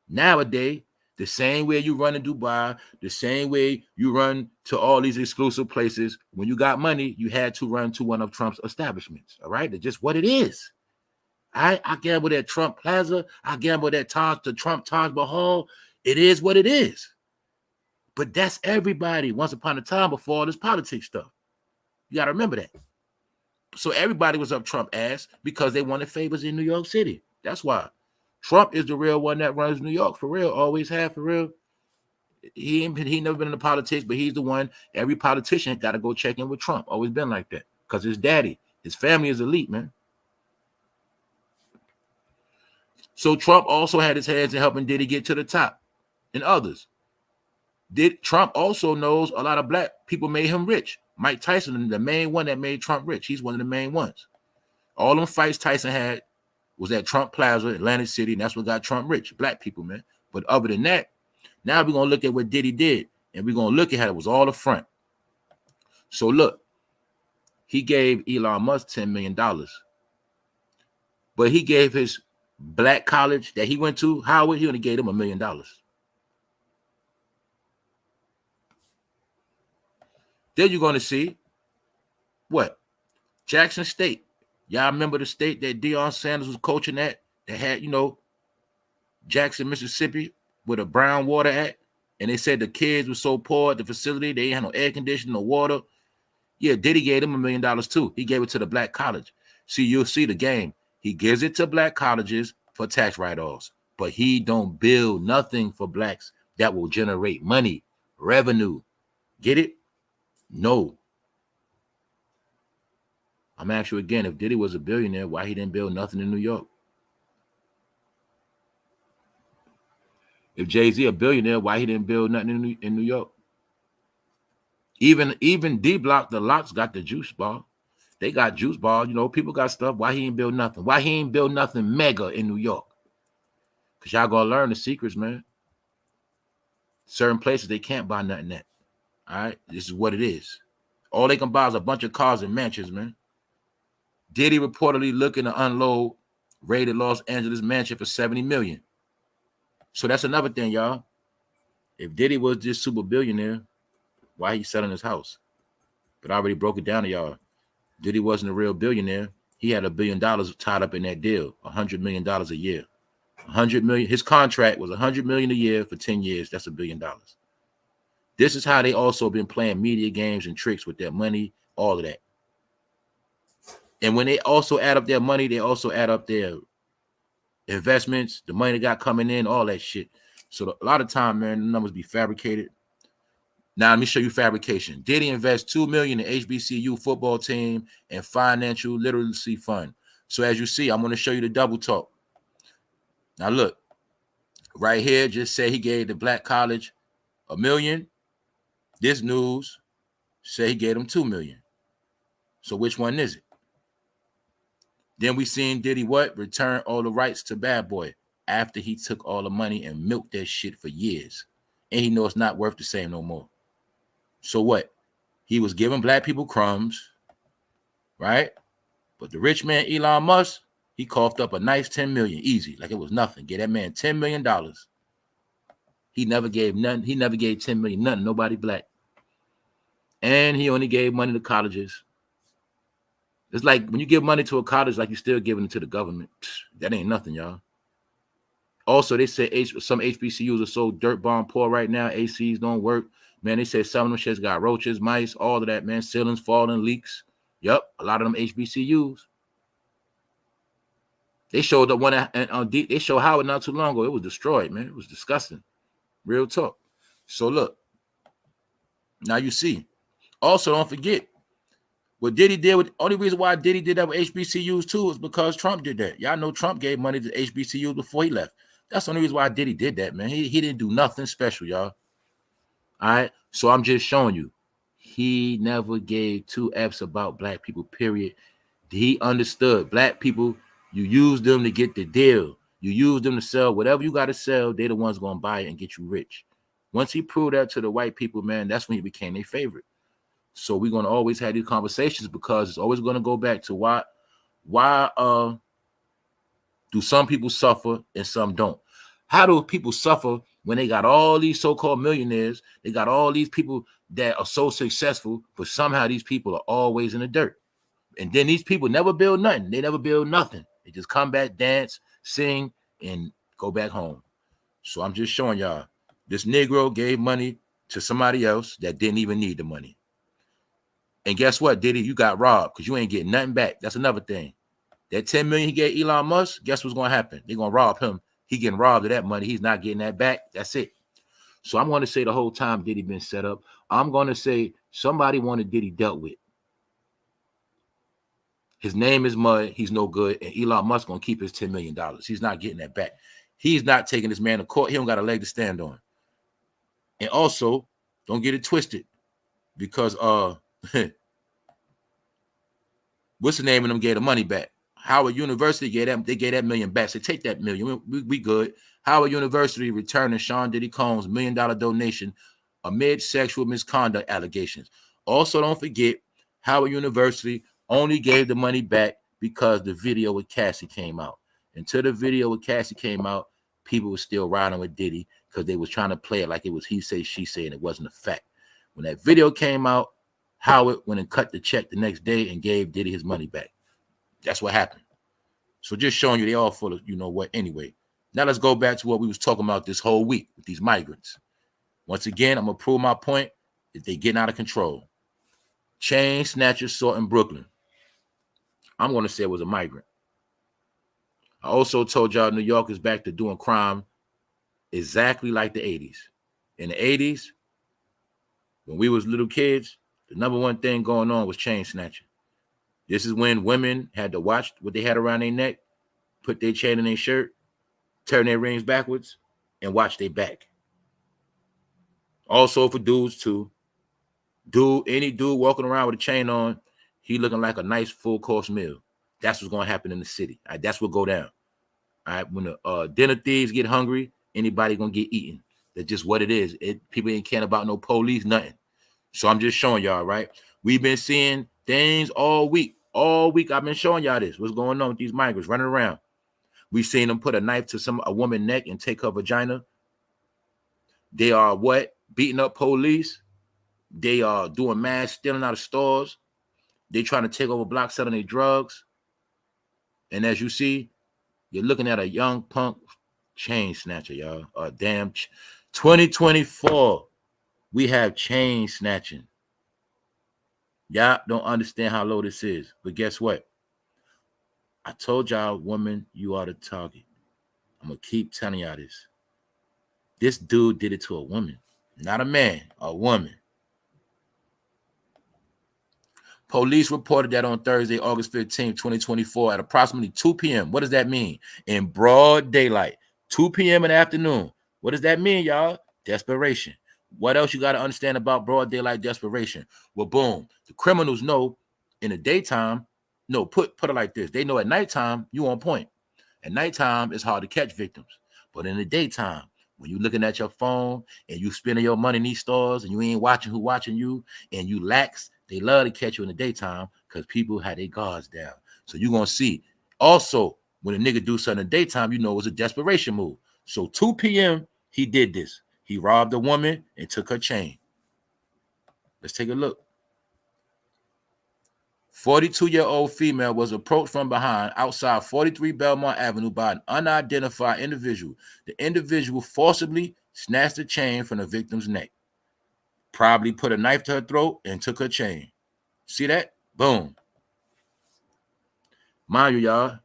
nowadays, the same way you run in Dubai, the same way you run to all these exclusive places, when you got money, you had to run to one of Trump's establishments. All right? That's just what it is. I gambled at Trump Plaza. I gambled at the Trump Taj Mahal. It is what it is. But that's everybody once upon a time before all this politics stuff. You got to remember that. So everybody was up Trump ass because they wanted favors in New York City. That's why. Trump is the real one that runs New York, for real. Always have, for real. He never been in the politics, but he's the one. Every politician got to go check in with Trump. Always been like that. Because his daddy, his family is elite, man. So Trump also had his hands in helping Diddy get to the top and others. Trump also knows a lot of black people made him rich. Mike Tyson, the main one that made Trump rich. He's one of the main ones. All them fights Tyson had was at Trump Plaza, Atlantic City, and that's what got Trump rich. Black people, man. But other than that, now we're going to look at what Diddy did, and we're going to look at how it was all a front. So look, he gave Elon Musk $10 million. But he gave his black college that he went to, Howard, he only gave him $1 million. Then you're going to see what? Jackson State. Y'all remember the state that Deion Sanders was coaching at that had, Jackson, Mississippi, with a brown water act? And they said the kids were so poor at the facility, they had no air conditioning, no water. Yeah, Diddy gave him $1 million too. He gave it to the black college. See, you'll see the game. He gives it to black colleges for tax write-offs, but he don't build nothing for blacks that will generate money, revenue. Get it? No. I'm asking you again, if Diddy was a billionaire, why he didn't build nothing in New York? If Jay-Z a billionaire, why he didn't build nothing in New York? Even D-Block, the Locks got the juice bar. They got juice bar. People got stuff. Why he ain't build nothing? Why he ain't build nothing mega in New York? Because y'all gonna learn the secrets, man. Certain places they can't buy nothing at. All right? This is what it is. All they can buy is a bunch of cars and mansions, man. Diddy reportedly looking to unload raided Los Angeles mansion for $70 million. So that's another thing, y'all. If Diddy was this super billionaire, why he selling his house? But I already broke it down to y'all. Diddy wasn't a real billionaire. He had $1 billion tied up in that deal, $100 million a year. $100 million. His contract was $100 million a year for 10 years. That's $1 billion. This is how they also been playing media games and tricks with their money, all of that. And when they also add up their money, they also add up their investments, the money they got coming in, all that shit. So a lot of time, man, the numbers be fabricated. Now, let me show you fabrication. Diddy invests $2 million in HBCU football team and financial literacy fund. So as you see, I'm going to show you the double talk. Now, look, right here, just say he gave the black college $1 million. This news say he gave them $2 million. So which one is it? Then we seen Diddy what? Return all the rights to Bad Boy after he took all the money and milked that shit for years. And he knows it's not worth the same no more. So what? He was giving black people crumbs, right? But the rich man, Elon Musk, he coughed up a nice $10 million, easy, like it was nothing. Get that man $10 million. He never gave nothing. He never gave $10 million, nothing, nobody black. And he only gave money to colleges. It's like when you give money to a college, like you're still giving it to the government. That ain't nothing, y'all. Also, they say some HBCUs are so dirt bomb poor right now. ACs don't work. Man, they say some of them shits got roaches, mice, all of that, man. Ceilings falling, leaks. Yep, a lot of them HBCUs. They showed the one on they showed Howard not too long ago. It was destroyed, man. It was disgusting. Real talk. So look, now you see. Also, don't forget what Diddy did. With only reason why Diddy did that with HBCUs too is because Trump did that. Y'all know Trump gave money to HBCUs before he left. That's the only reason why Diddy did that, man. He didn't do nothing special, y'all. All right. So I'm just showing you. He never gave two F's about black people, period. He understood black people, you use them to get the deal. You use them to sell whatever you got to sell. They're the ones going to buy it and get you rich. Once he proved that to the white people, man, that's when he became their favorite. So we're going to always have these conversations because it's always going to go back to why do some people suffer and some don't? How do people suffer when they got all these so-called millionaires? They got all these people that are so successful, but somehow these people are always in the dirt. And then these people never build nothing. They never build nothing. They just come back, dance, sing, and go back home. So I'm just showing y'all. This Negro gave money to somebody else that didn't even need the money. And guess what, Diddy? You got robbed because you ain't getting nothing back. That's another thing. That $10 million he gave Elon Musk, guess what's going to happen? They're going to rob him. He getting robbed of that money. He's not getting that back. That's it. So I'm going to say the whole time Diddy been set up, I'm going to say somebody wanted Diddy dealt with. His name is mud. He's no good. And Elon Musk going to keep his $10 million. He's not getting that back. He's not taking this man to court. He don't got a leg to stand on. And also, don't get it twisted because what's the name of them gave the money back? Howard University gave them, they gave that million back. So take that million. We good. Howard University returning Sean Diddy Combs' $1 million donation amid sexual misconduct allegations. Also, don't forget, Howard University only gave the money back because the video with Cassie came out. Until the video with Cassie came out, people were still riding with Diddy because they was trying to play it like it was he say, she say, and it wasn't a fact. When that video came out, Howard went and cut the check the next day and gave Diddy his money back. That's what happened. So just showing you they all full of, you know what, anyway. Now let's go back to what we was talking about this whole week with these migrants. Once again, I'm going to prove my point that they getting out of control. Chain snatchers saw in Brooklyn. I'm going to say it was a migrant. I also told y'all New York is back to doing crime exactly like the 80s. In the 80s, when we was little kids, the number one thing going on was chain snatching. This is when women had to watch what they had around their neck, put their chain in their shirt, turn their rings backwards, and watch their back. Also for dudes too. Any dude walking around with a chain on, he looking like a nice full course meal. That's what's going to happen in the city. All right, that's what go down. All right, when the dinner thieves get hungry, anybody going to get eaten. That's just what it is. People ain't caring about no police, nothing. So I'm just showing y'all, right? We've been seeing things all week. All week I've been showing y'all this. What's going on with these migrants running around? We've seen them put a knife to a woman's neck and take her vagina. They are what? Beating up police. They are doing mass stealing out of stores. They trying to take over blocks selling their drugs. And as you see, you're looking at a young punk chain snatcher, y'all. A damn 2024. We have chain snatching. Y'all don't understand how low this is. But guess what? I told y'all, woman, you are the target. I'm going to keep telling y'all this. This dude did it to a woman. Not a man, a woman. Police reported that on Thursday, August 15, 2024, at approximately 2 p.m. What does that mean? In broad daylight. 2 p.m. in the afternoon. What does that mean, y'all? Desperation. What else you got to understand about broad daylight desperation? Well, boom. The criminals know in the daytime, no, put it like this. They know at nighttime, you on point. At nighttime, it's hard to catch victims. But in the daytime, when you're looking at your phone and you spending your money in these stores and you ain't watching who watching you and you lax, they love to catch you in the daytime because people had their guards down. So you're going to see. Also, when a nigga do something in the daytime, you know it's a desperation move. So 2 p.m., he did this. He robbed a woman and took her chain. Let's take a look. 42-year-old female was approached from behind outside 43 Belmont Avenue by an unidentified individual. The individual forcibly snatched the chain from the victim's neck, probably put a knife to her throat and took her chain. See that? Boom. Mind you, y'all,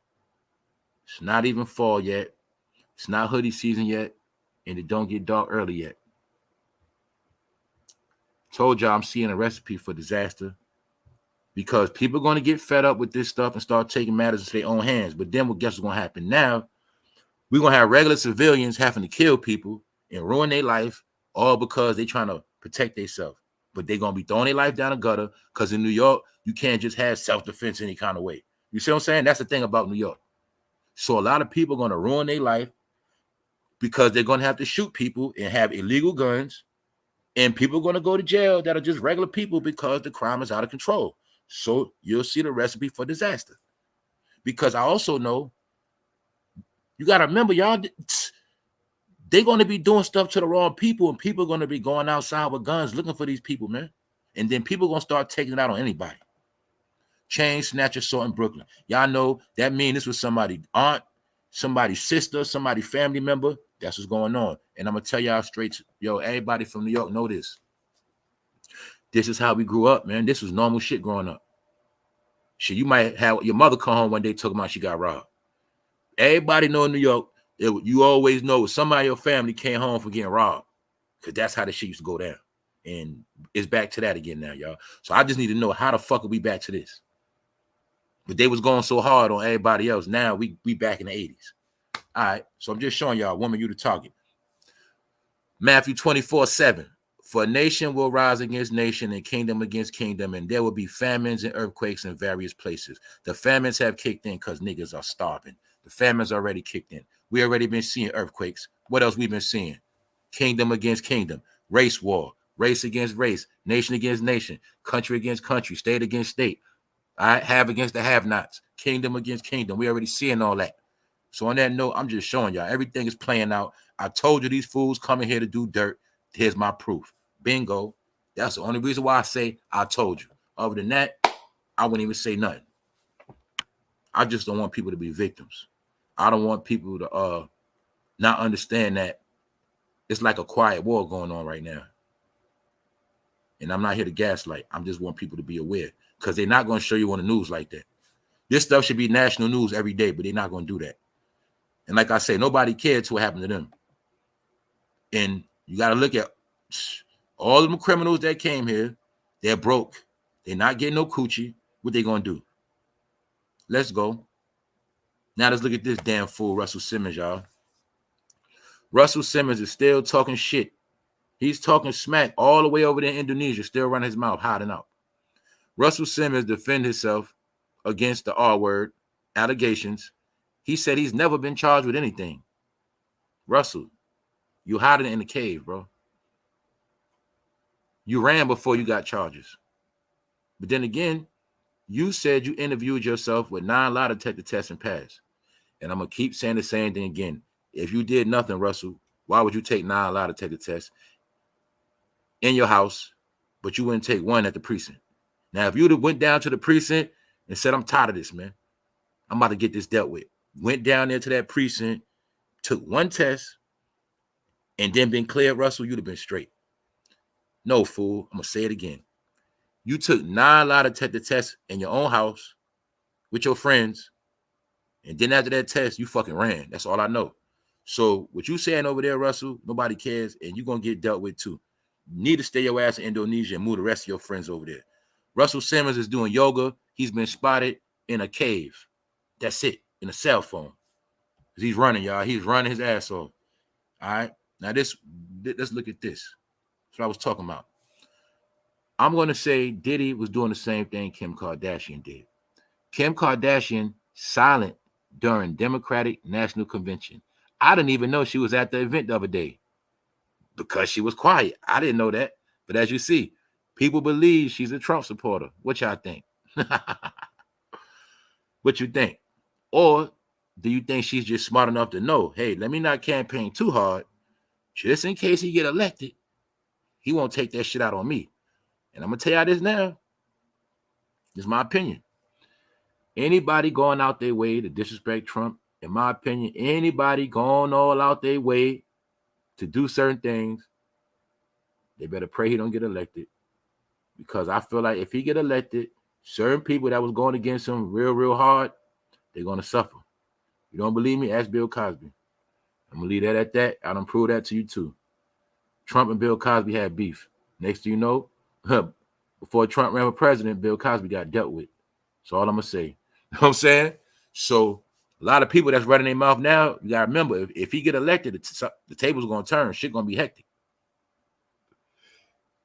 it's not even fall yet. It's not hoodie season yet, and it don't get dark early yet. Told y'all I'm seeing a recipe for disaster, because people are going to get fed up with this stuff and start taking matters into their own hands. But then guess what's going to happen now? We're going to have regular civilians having to kill people and ruin their life, all because they're trying to protect themselves. But they're going to be throwing their life down the gutter, because in New York, you can't just have self-defense any kind of way. You see what I'm saying? That's the thing about New York. So a lot of people are going to ruin their life because they're going to have to shoot people and have illegal guns. And people are going to go to jail that are just regular people because the crime is out of control. So you'll see the recipe for disaster. Because I also know, you got to remember, y'all, they're going to be doing stuff to the wrong people, and people are going to be going outside with guns looking for these people, man. And then people are going to start taking it out on anybody. Chain snatcher assault in Brooklyn. Y'all know that means this was somebody's aunt, somebody's sister, somebody's family member. That's what's going on. And I'm going to tell y'all straight, yo, everybody from New York know this. This is how we grew up, man. This was normal shit growing up. Shit, you might have your mother come home one day talking about she got robbed. Everybody know in New York, you always know somebody in your family came home for getting robbed, because that's how the shit used to go down. And it's back to that again now, y'all. So I just need to know, how the fuck are we back to this? But they was going so hard on everybody else. Now we back in the 80s. All right, so I'm just showing y'all, woman, you the target. Matthew 24:7. For nation will rise against nation and kingdom against kingdom, and there will be famines and earthquakes in various places. The famines have kicked in because niggas are starving. The famines already kicked in. We already been seeing earthquakes. What else we been seeing? Kingdom against kingdom, race war, race against race, nation against nation, country against country, state against state. All right, have against the have-nots, kingdom against kingdom. We already seeing all that. So on that note, I'm just showing y'all everything is playing out. I told you these fools coming here to do dirt. Here's my proof. Bingo. That's the only reason why I say I told you. Other than that, I wouldn't even say nothing. I just don't want people to be victims. I don't want people to not understand that it's like a quiet war going on right now. And I'm not here to gaslight. I just want people to be aware, because they're not going to show you on the news like that. This stuff should be national news every day, but they're not going to do that. And like I say, nobody cares what happened to them. And you got to look at all of them criminals that came here. They're broke. They're not getting no coochie. What they going to do? Let's go. Now let's look at this damn fool, Russell Simmons, y'all. Russell Simmons is still talking shit. He's talking smack all the way over there in Indonesia, still running his mouth, hiding out. Russell Simmons defended himself against the R-word allegations. He said he's never been charged with anything. Russell, you hiding in the cave, bro. You ran before you got charges. But then again, you said you interviewed yourself with 9 lie detector tests and passed. And I'm going to keep saying the same thing again. If you did nothing, Russell, why would you take 9 lie detector tests in your house, but you wouldn't take one at the precinct? Now, if you'd have went down to the precinct and said, I'm tired of this, man, I'm about to get this dealt with, went down there to that precinct, took one test, and then been cleared, Russell, you'd have been straight. No, fool. I'm going to say it again. You took 9 lie detector tests in your own house with your friends, and then after that test, you fucking ran. That's all I know. So what you saying over there, Russell, nobody cares, and you're going to get dealt with too. You need to stay your ass in Indonesia and move the rest of your friends over there. Russell Simmons is doing yoga. He's been spotted in a cave. That's it, in a cell phone. He's running, y'all. He's running his ass off. All right? Now, let's look at this. That's what I was talking about. I'm going to say Diddy was doing the same thing Kim Kardashian did. Kim Kardashian silent during Democratic National Convention. I didn't even know she was at the event the other day because she was quiet. I didn't know that. But as you see, people believe she's a Trump supporter. What y'all think? What you think? Or do you think she's just smart enough to know, hey, let me not campaign too hard. Just in case he get elected, he won't take that shit out on me. And I'm going to tell y'all this now. It's my opinion. Anybody going out their way to disrespect Trump, in my opinion, anybody going all out their way to do certain things, they better pray he don't get elected. Because I feel like if he get elected, certain people that was going against him real hard, they're going to suffer. You don't believe me? Ask Bill Cosby. I'm going to leave that at that. I done prove that to you too. Trump and Bill Cosby had beef. Next thing you know, before Trump ran for president, Bill Cosby got dealt with. That's all I'm going to say. You know what I'm saying? So a lot of people that's running their mouth now, you got to remember, if he get elected, the table's going to turn. Shit going to be hectic.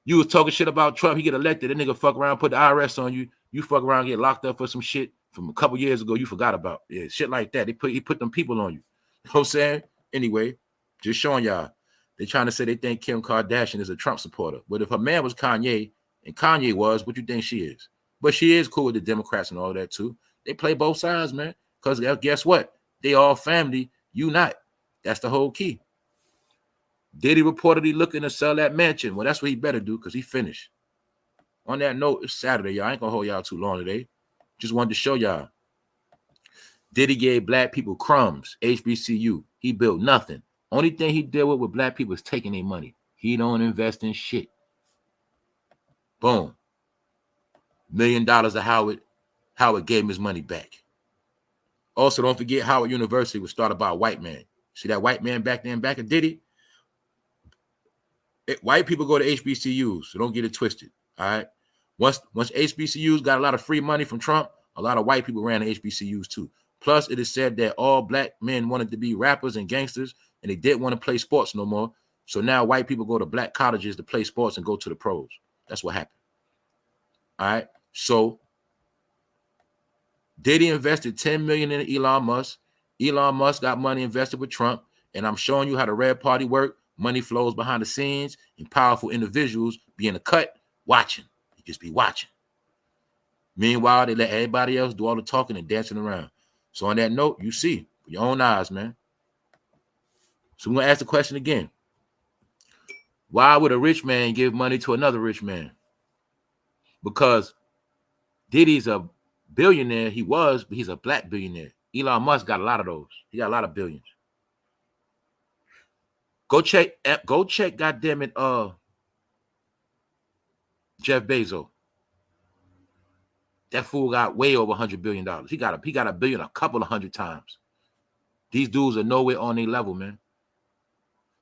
You was talking shit about Trump, he get elected, that nigga fuck around, put the IRS on you. You fuck around, get locked up for some shit from a couple years ago you forgot about. Yeah, shit like that. He put them people on you. You know what I'm saying? Anyway, just showing y'all. They trying to say they think Kim Kardashian is a Trump supporter. But if her man was Kanye, and Kanye was, what you think she is? But she is cool with the Democrats and all that too. They play both sides, man. Because guess what? They all family, you not. That's the whole key. Diddy reportedly looking to sell that mansion. Well, that's what he better do because he finished. On that note, it's Saturday, y'all. I ain't going to hold y'all too long today. Just wanted to show y'all. Diddy gave black people crumbs, HBCU. He built nothing. Only thing he dealt with black people is taking their money. He don't invest in shit. Boom. $1 million of Howard gave him his money back. Also, don't forget Howard University was started by a white man. See that white man back at Diddy? White people go to HBCUs, so don't get it twisted. All right. Once HBCUs got a lot of free money from Trump, a lot of white people ran to HBCUs too. Plus, it is said that all black men wanted to be rappers and gangsters, and they didn't want to play sports no more. So now white people go to black colleges to play sports and go to the pros. That's what happened. All right. So Diddy invested $10 million in Elon Musk. Elon Musk got money invested with Trump, and I'm showing you how the Red Party work. Money flows behind the scenes, and powerful individuals be in the cut watching. You just be watching. Meanwhile, they let everybody else do all the talking and dancing around. So on that note, you see with your own eyes, man. So we're going to ask the question again. Why would a rich man give money to another rich man? Because Diddy's a billionaire. He was, but he's a black billionaire. Elon Musk got a lot of those. He got a lot of billions. Go check, goddamn it, Jeff Bezos. That fool got way over $100 billion. He got a billion a couple of hundred times. These dudes are nowhere on their level, man.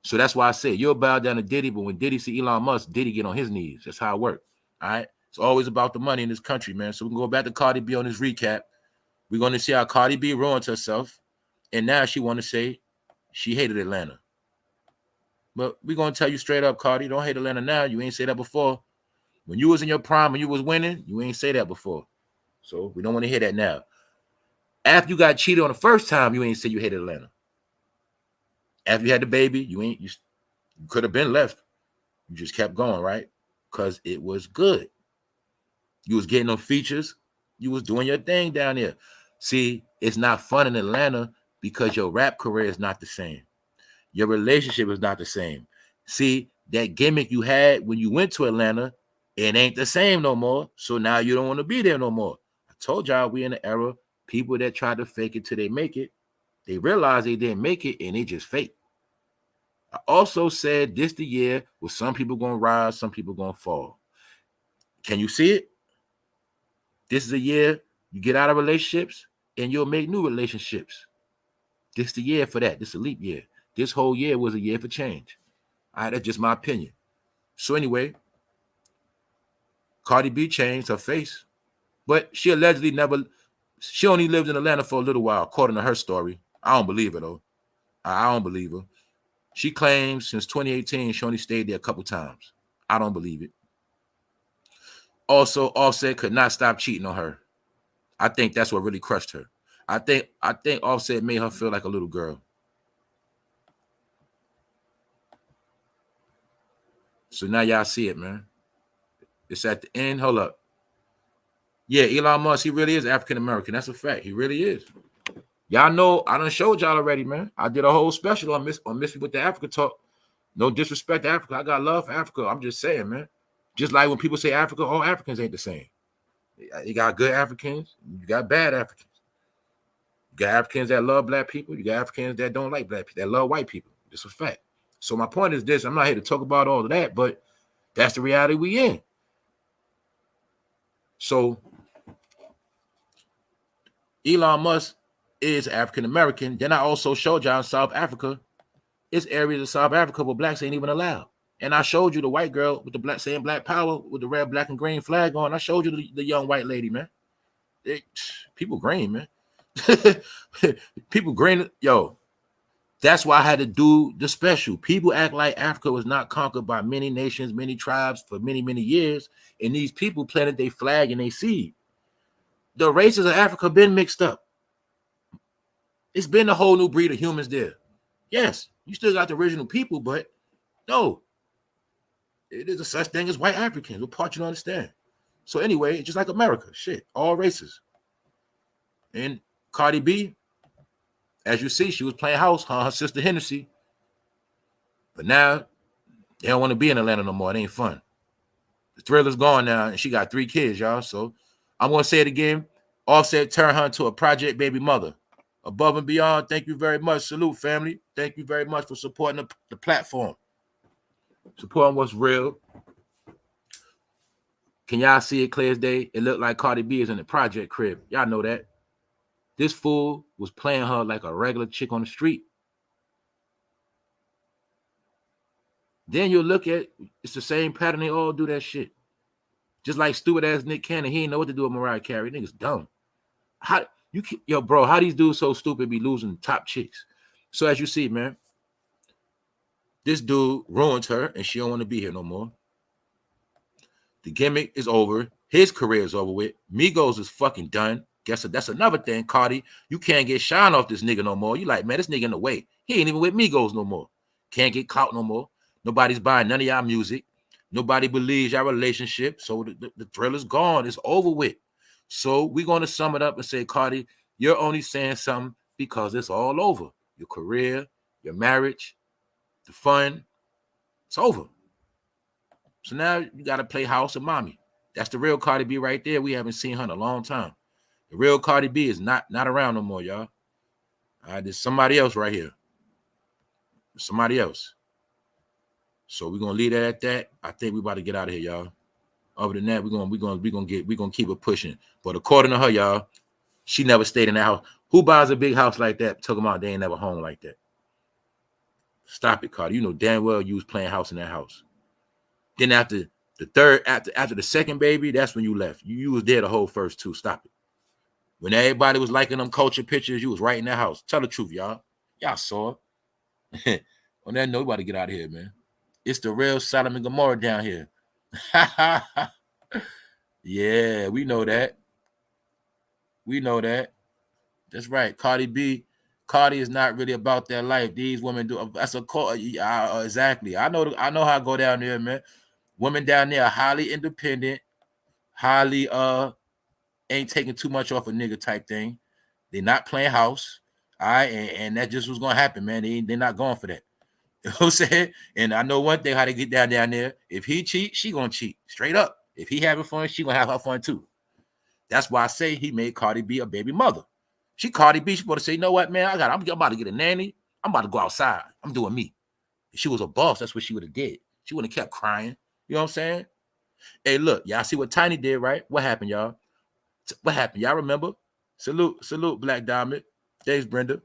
So that's why I say you'll bow down to Diddy, but when Diddy see Elon Musk, Diddy get on his knees. That's how it works. All right. It's always about the money in this country, man. So we can go back to Cardi B on this recap. We're going to see how Cardi B ruined herself. And now she want to say she hated Atlanta. But we're going to tell you straight up, Cardi, don't hate Atlanta now. You ain't say that before. When you was in your prime, when you was winning, you ain't say that before. So we don't want to hear that now. After you got cheated on the first time, you ain't say you hated Atlanta. After you had the baby, you could have been left. You just kept going, right? Because it was good. You was getting them features. You was doing your thing down there. See, it's not fun in Atlanta because your rap career is not the same. Your relationship is not the same. See, that gimmick you had when you went to Atlanta, it ain't the same no more. So now you don't want to be there no more. I told y'all we in the era, people that try to fake it till they make it, they realize they didn't make it and they just fake. I also said this the year where some people going to rise, some people going to fall. Can you see it? This is a year you get out of relationships and you'll make new relationships. This is the year for that. This is a leap year. This whole year was a year for change. All right, that's just my opinion. So anyway, Cardi B changed her face, but she allegedly she only lived in Atlanta for a little while, according to her story. I don't believe her, though. I don't believe her. She claims since 2018, she only stayed there a couple times. I don't believe it. Also, Offset could not stop cheating on her. I think that's what really crushed her. I think Offset made her feel like a little girl. So now y'all see it, man. It's at the end. Hold up. Yeah, Elon Musk, he really is African-American. That's a fact. He really is. Y'all know, I done showed y'all already, man. I did a whole special on Miss with the Africa talk. No disrespect to Africa. I got love for Africa. I'm just saying, man. Just like when people say Africa, all Africans ain't the same. You got good Africans, you got bad Africans. You got Africans that love black people, you got Africans that don't like black people, that love white people. It's a fact. So my point is this: I'm not here to talk about all of that, but that's the reality we in. So Elon Musk is African American. Then I also showed y'all in South Africa, it's areas of South Africa where blacks ain't even allowed. And I showed you the white girl with the black saying Black Power with the red, black, and green flag on. I showed you the young white lady, man. People green, man. People green. Yo, that's why I had to do the special. People act like Africa was not conquered by many nations, many tribes for many, many years. And these people planted their flag and they seed. The races of Africa been mixed up. It's been a whole new breed of humans there. Yes, you still got the original people, but no, it is a such thing as white Africans. What part you don't understand? So anyway, just like America, shit, all races. And Cardi B, as you see, she was playing house, her sister Hennessy. But now they don't want to be in Atlanta no more. It ain't fun. The Thriller's gone now, and she got 3 kids, y'all. So I'm gonna say it again. Offset turned her into a project baby mother. Above and beyond, thank you very much. Salute, family. Thank you very much for supporting the platform. Supporting what's real. Can y'all see it clear as day? It looked like Cardi B is in the project crib. Y'all know that. This fool was playing her like a regular chick on the street. Then you'll look at, it's the same pattern. They all do that shit. Just like stupid ass Nick Cannon. He ain't know what to do with Mariah Carey. Niggas dumb. Yo, bro, how these dudes so stupid be losing top chicks? So as you see, man, this dude ruined her and she don't want to be here no more. The gimmick is over. His career is over with. Migos is fucking done. Guess that's another thing, Cardi. You can't get shine off this nigga no more. You like, man, this nigga in the way. He ain't even with Migos no more. Can't get clout no more. Nobody's buying none of y'all music. Nobody believes y'all relationship. So the Thriller's gone. It's over with. So we're going to sum it up and say, Cardi, you're only saying something because it's all over. Your career, your marriage, the fun, it's over. So now you got to play house and mommy. That's the real Cardi B right there. We haven't seen her in a long time. The real Cardi B is not around no more, y'all. There's somebody else right here. Somebody else. So we're gonna leave that at that. I think we about to get out of here, y'all. Other than that, we're gonna keep it pushing. But according to her, y'all, she never stayed in that house. Who buys a big house like that? Talking about they ain't never home like that. Stop it, Cardi. You know damn well you was playing house in that house. Then after the second baby, that's when you left. You was there the whole first 2. Stop it. When everybody was liking them culture pictures, you was right in that house. Tell the truth, y'all. Y'all saw it. On that note, we about to get out of here, man. It's the real Sodom and Gomorrah down here. Yeah, we know that. We know that. That's right. Cardi B. Cardi is not really about that life. These women do. That's a call. Exactly. I know how I go down there, man. Women down there are highly independent, highly ain't taking too much off a nigga type thing. They're not playing house. All right, and that just was gonna happen, man. They're not going for that. You know what I'm saying? And I know one thing how they get down there. If he cheat, she gonna cheat. Straight up. If he having fun, she gonna have her fun too. That's why I say he made Cardi B a baby mother. Cardi B, she supposed to say, you know what, man? I'm about to get a nanny. I'm about to go outside. I'm doing me. If she was a boss, that's what she would have did. She wouldn't have kept crying. You know what I'm saying? Hey, look, y'all see what Tiny did, right? What happened, y'all? What happened? Y'all remember? Salute, Black Diamond. Thanks, Brenda.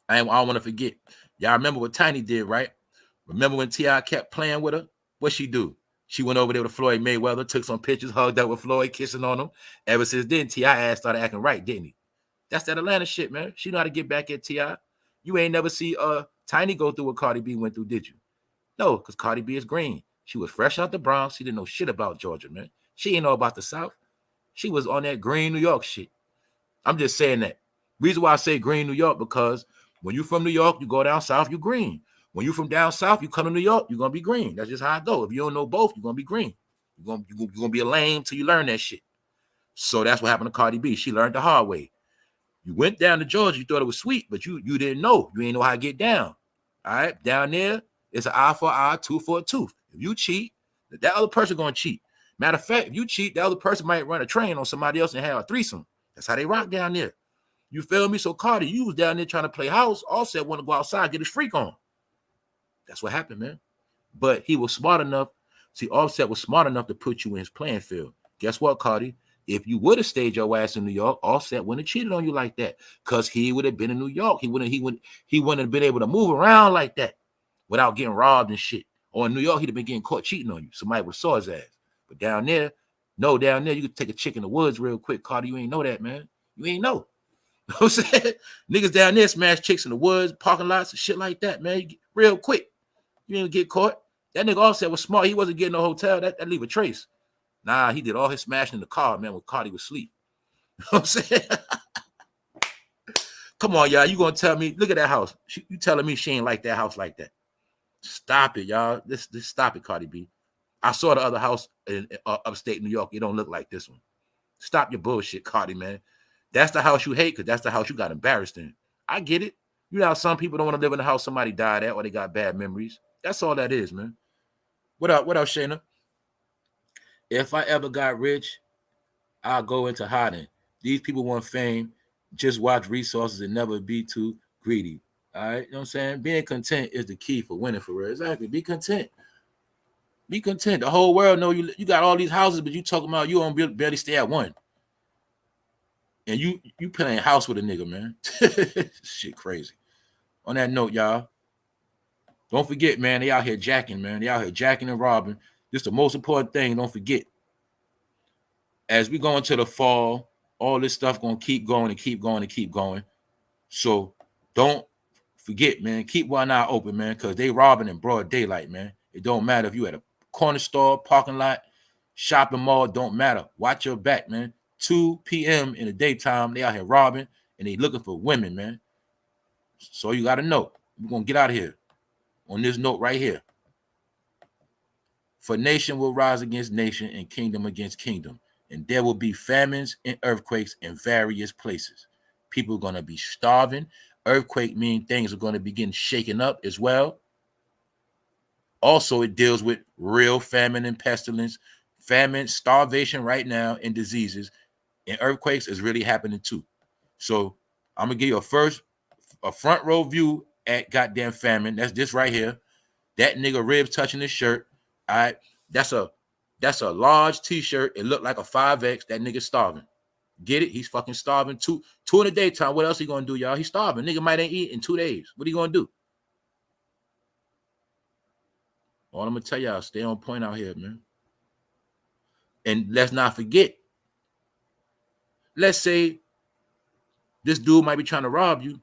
I don't want to forget. Y'all remember what Tiny did, right? Remember when T.I. kept playing with her? What'd she do? She went over there with Floyd Mayweather, took some pictures, hugged up with Floyd, kissing on him. Ever since then, T.I. ass started acting right, didn't he? That's that Atlanta shit, man. She know how to get back at T.I. You ain't never see Tiny go through what Cardi B went through, did you? No, because Cardi B is green. She was fresh out the Bronx. She didn't know shit about Georgia, man. She ain't know about the South. She was on that green New York shit. I'm just saying that. Reason why I say green New York, because when you from New York, you go down south, you green. When you from down south, you come to New York, you're going to be green. That's just how it go. If you don't know both, you're going to be green. You're going to be a lame till you learn that shit. So that's what happened to Cardi B. She learned the hard way. You went down to Georgia, you thought it was sweet, but you didn't know. You ain't know how to get down. All right? Down there, it's an eye for an eye, tooth for a tooth. If you cheat, that other person going to cheat. Matter of fact, if you cheat, the other person might run a train on somebody else and have a threesome. That's how they rock down there. You feel me? So Cardi, you was down there trying to play house. Offset want to go outside, get his freak on. That's what happened, man. But he was smart enough. See, Offset was smart enough to put you in his playing field. Guess what, Cardi? If you would have stayed your ass in New York, Offset wouldn't have cheated on you like that. Because he would have been in New York. He wouldn't have been able to move around like that without getting robbed and shit. Or in New York, he'd have been getting caught cheating on you. Somebody would have saw his ass. But down there, you could take a chick in the woods real quick, Cardi. You ain't know that, man. You ain't know. You know what I'm saying? Niggas down there smash chicks in the woods, parking lots, and shit like that, man. Real quick. You didn't get caught. That nigga Offset was smart. He wasn't getting no hotel. That leave a trace. Nah, he did all his smashing in the car, man, when Cardi was asleep. You know what I'm saying? Come on, y'all. You gonna tell me, look at that house. You telling me she ain't like that house like that. Stop it, y'all. This stop it, Cardi B. I saw the other house in upstate New York. It don't look like this one. Stop your bullshit, Cardi, man. That's the house you hate because that's the house you got embarrassed in. I get it. You know how some people don't want to live in the house somebody died at or they got bad memories. That's all that is, man. What up? What else, Shayna? If I ever got rich, I'll go into hiding. These people want fame. Just watch resources and never be too greedy. All right. You know what I'm saying? Being content is the key for winning for real. Exactly. Be content. Be content. The whole world know you got all these houses, but you talking about you don't barely stay at one. And you playing house with a nigga, man. Shit crazy. On that note, y'all, don't forget, man, they out here jacking, man. They out here jacking and robbing. This the most important thing. Don't forget. As we go into the fall, all this stuff gonna keep going and keep going and keep going. So don't forget, man. Keep one eye open, man, because they robbing in broad daylight, man. It don't matter if you at a corner store, parking lot, shopping mall. Don't matter. Watch your back, man. 2 p.m. in the daytime, they out here robbing and they looking for women, man. So you got to know. We're gonna get out of here on this note right here. For nation will rise against nation and kingdom against kingdom. And there will be famines and earthquakes in various places. People are going to be starving. Earthquake means things are going to begin shaking up as well. Also, it deals with real famine and pestilence, famine, starvation right now, and diseases. And earthquakes is really happening too. So I'm going to give you a front row view at goddamn famine. That's this right here. That nigga ribs touching his shirt. All right. That's a large t-shirt. It looked like a 5X. That nigga starving. Get it? He's fucking starving. Two in the daytime. What else he gonna do, y'all? He's starving. Nigga might ain't eat in 2 days. What are you gonna do? All I'm gonna tell y'all, stay on point out here, man. And let's not forget, let's say this dude might be trying to rob you,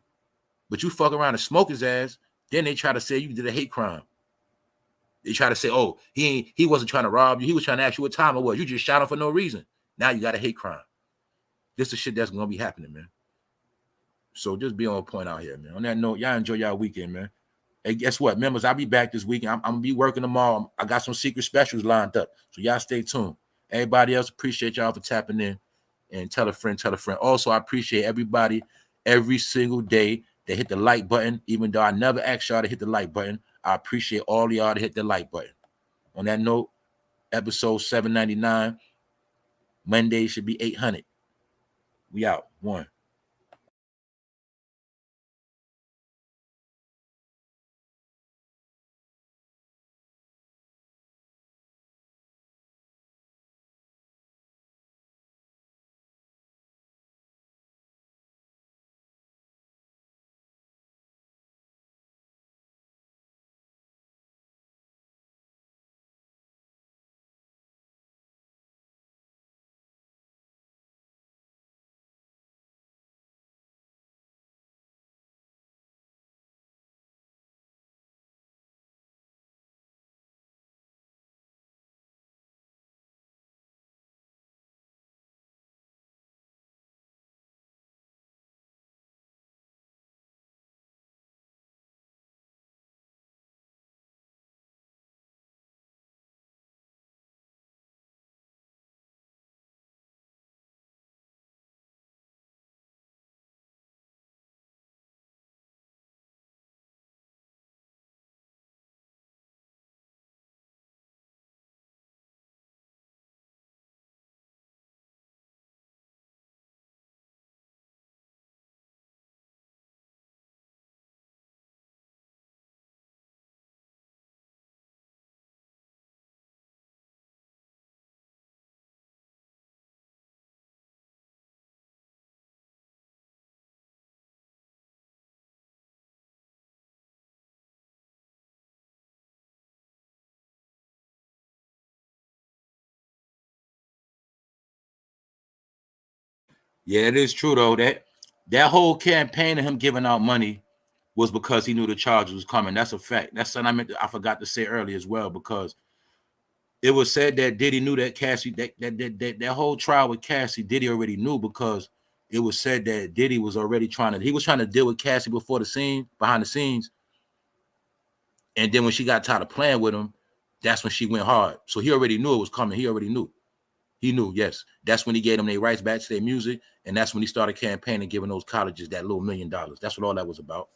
but you fuck around and smoke his ass. Then they try to say you did a hate crime. They try to say, oh, he wasn't trying to rob you. He was trying to ask you what time it was. You just shot him for no reason. Now you got a hate crime. This is shit that's going to be happening, man. So just be on point out here, man. On that note, y'all enjoy y'all weekend, man. Hey, guess what? Members, I'll be back this weekend. I'm going to be working tomorrow. I got some secret specials lined up. So y'all stay tuned. Everybody else, appreciate y'all for tapping in. And tell a friend, tell a friend. Also, I appreciate everybody every single day that hit the like button, even though I never asked y'all to hit the like button. I appreciate all of y'all to hit the like button. On that note, episode 799, Monday should be 800. We out. One. Yeah, it is true though. That whole campaign of him giving out money was because he knew the charges was coming. That's a fact. That's something I forgot to say earlier as well, because it was said that Diddy knew that Cassie, that whole trial with Cassie, Diddy already knew, because it was said that Diddy was already trying to deal with Cassie behind the scenes. And then when she got tired of playing with him, that's when she went hard. So he already knew it was coming. He already knew. He knew, yes. That's when he gave them their rights back to their music. And that's when he started campaigning, giving those colleges that little $1 million. That's what all that was about.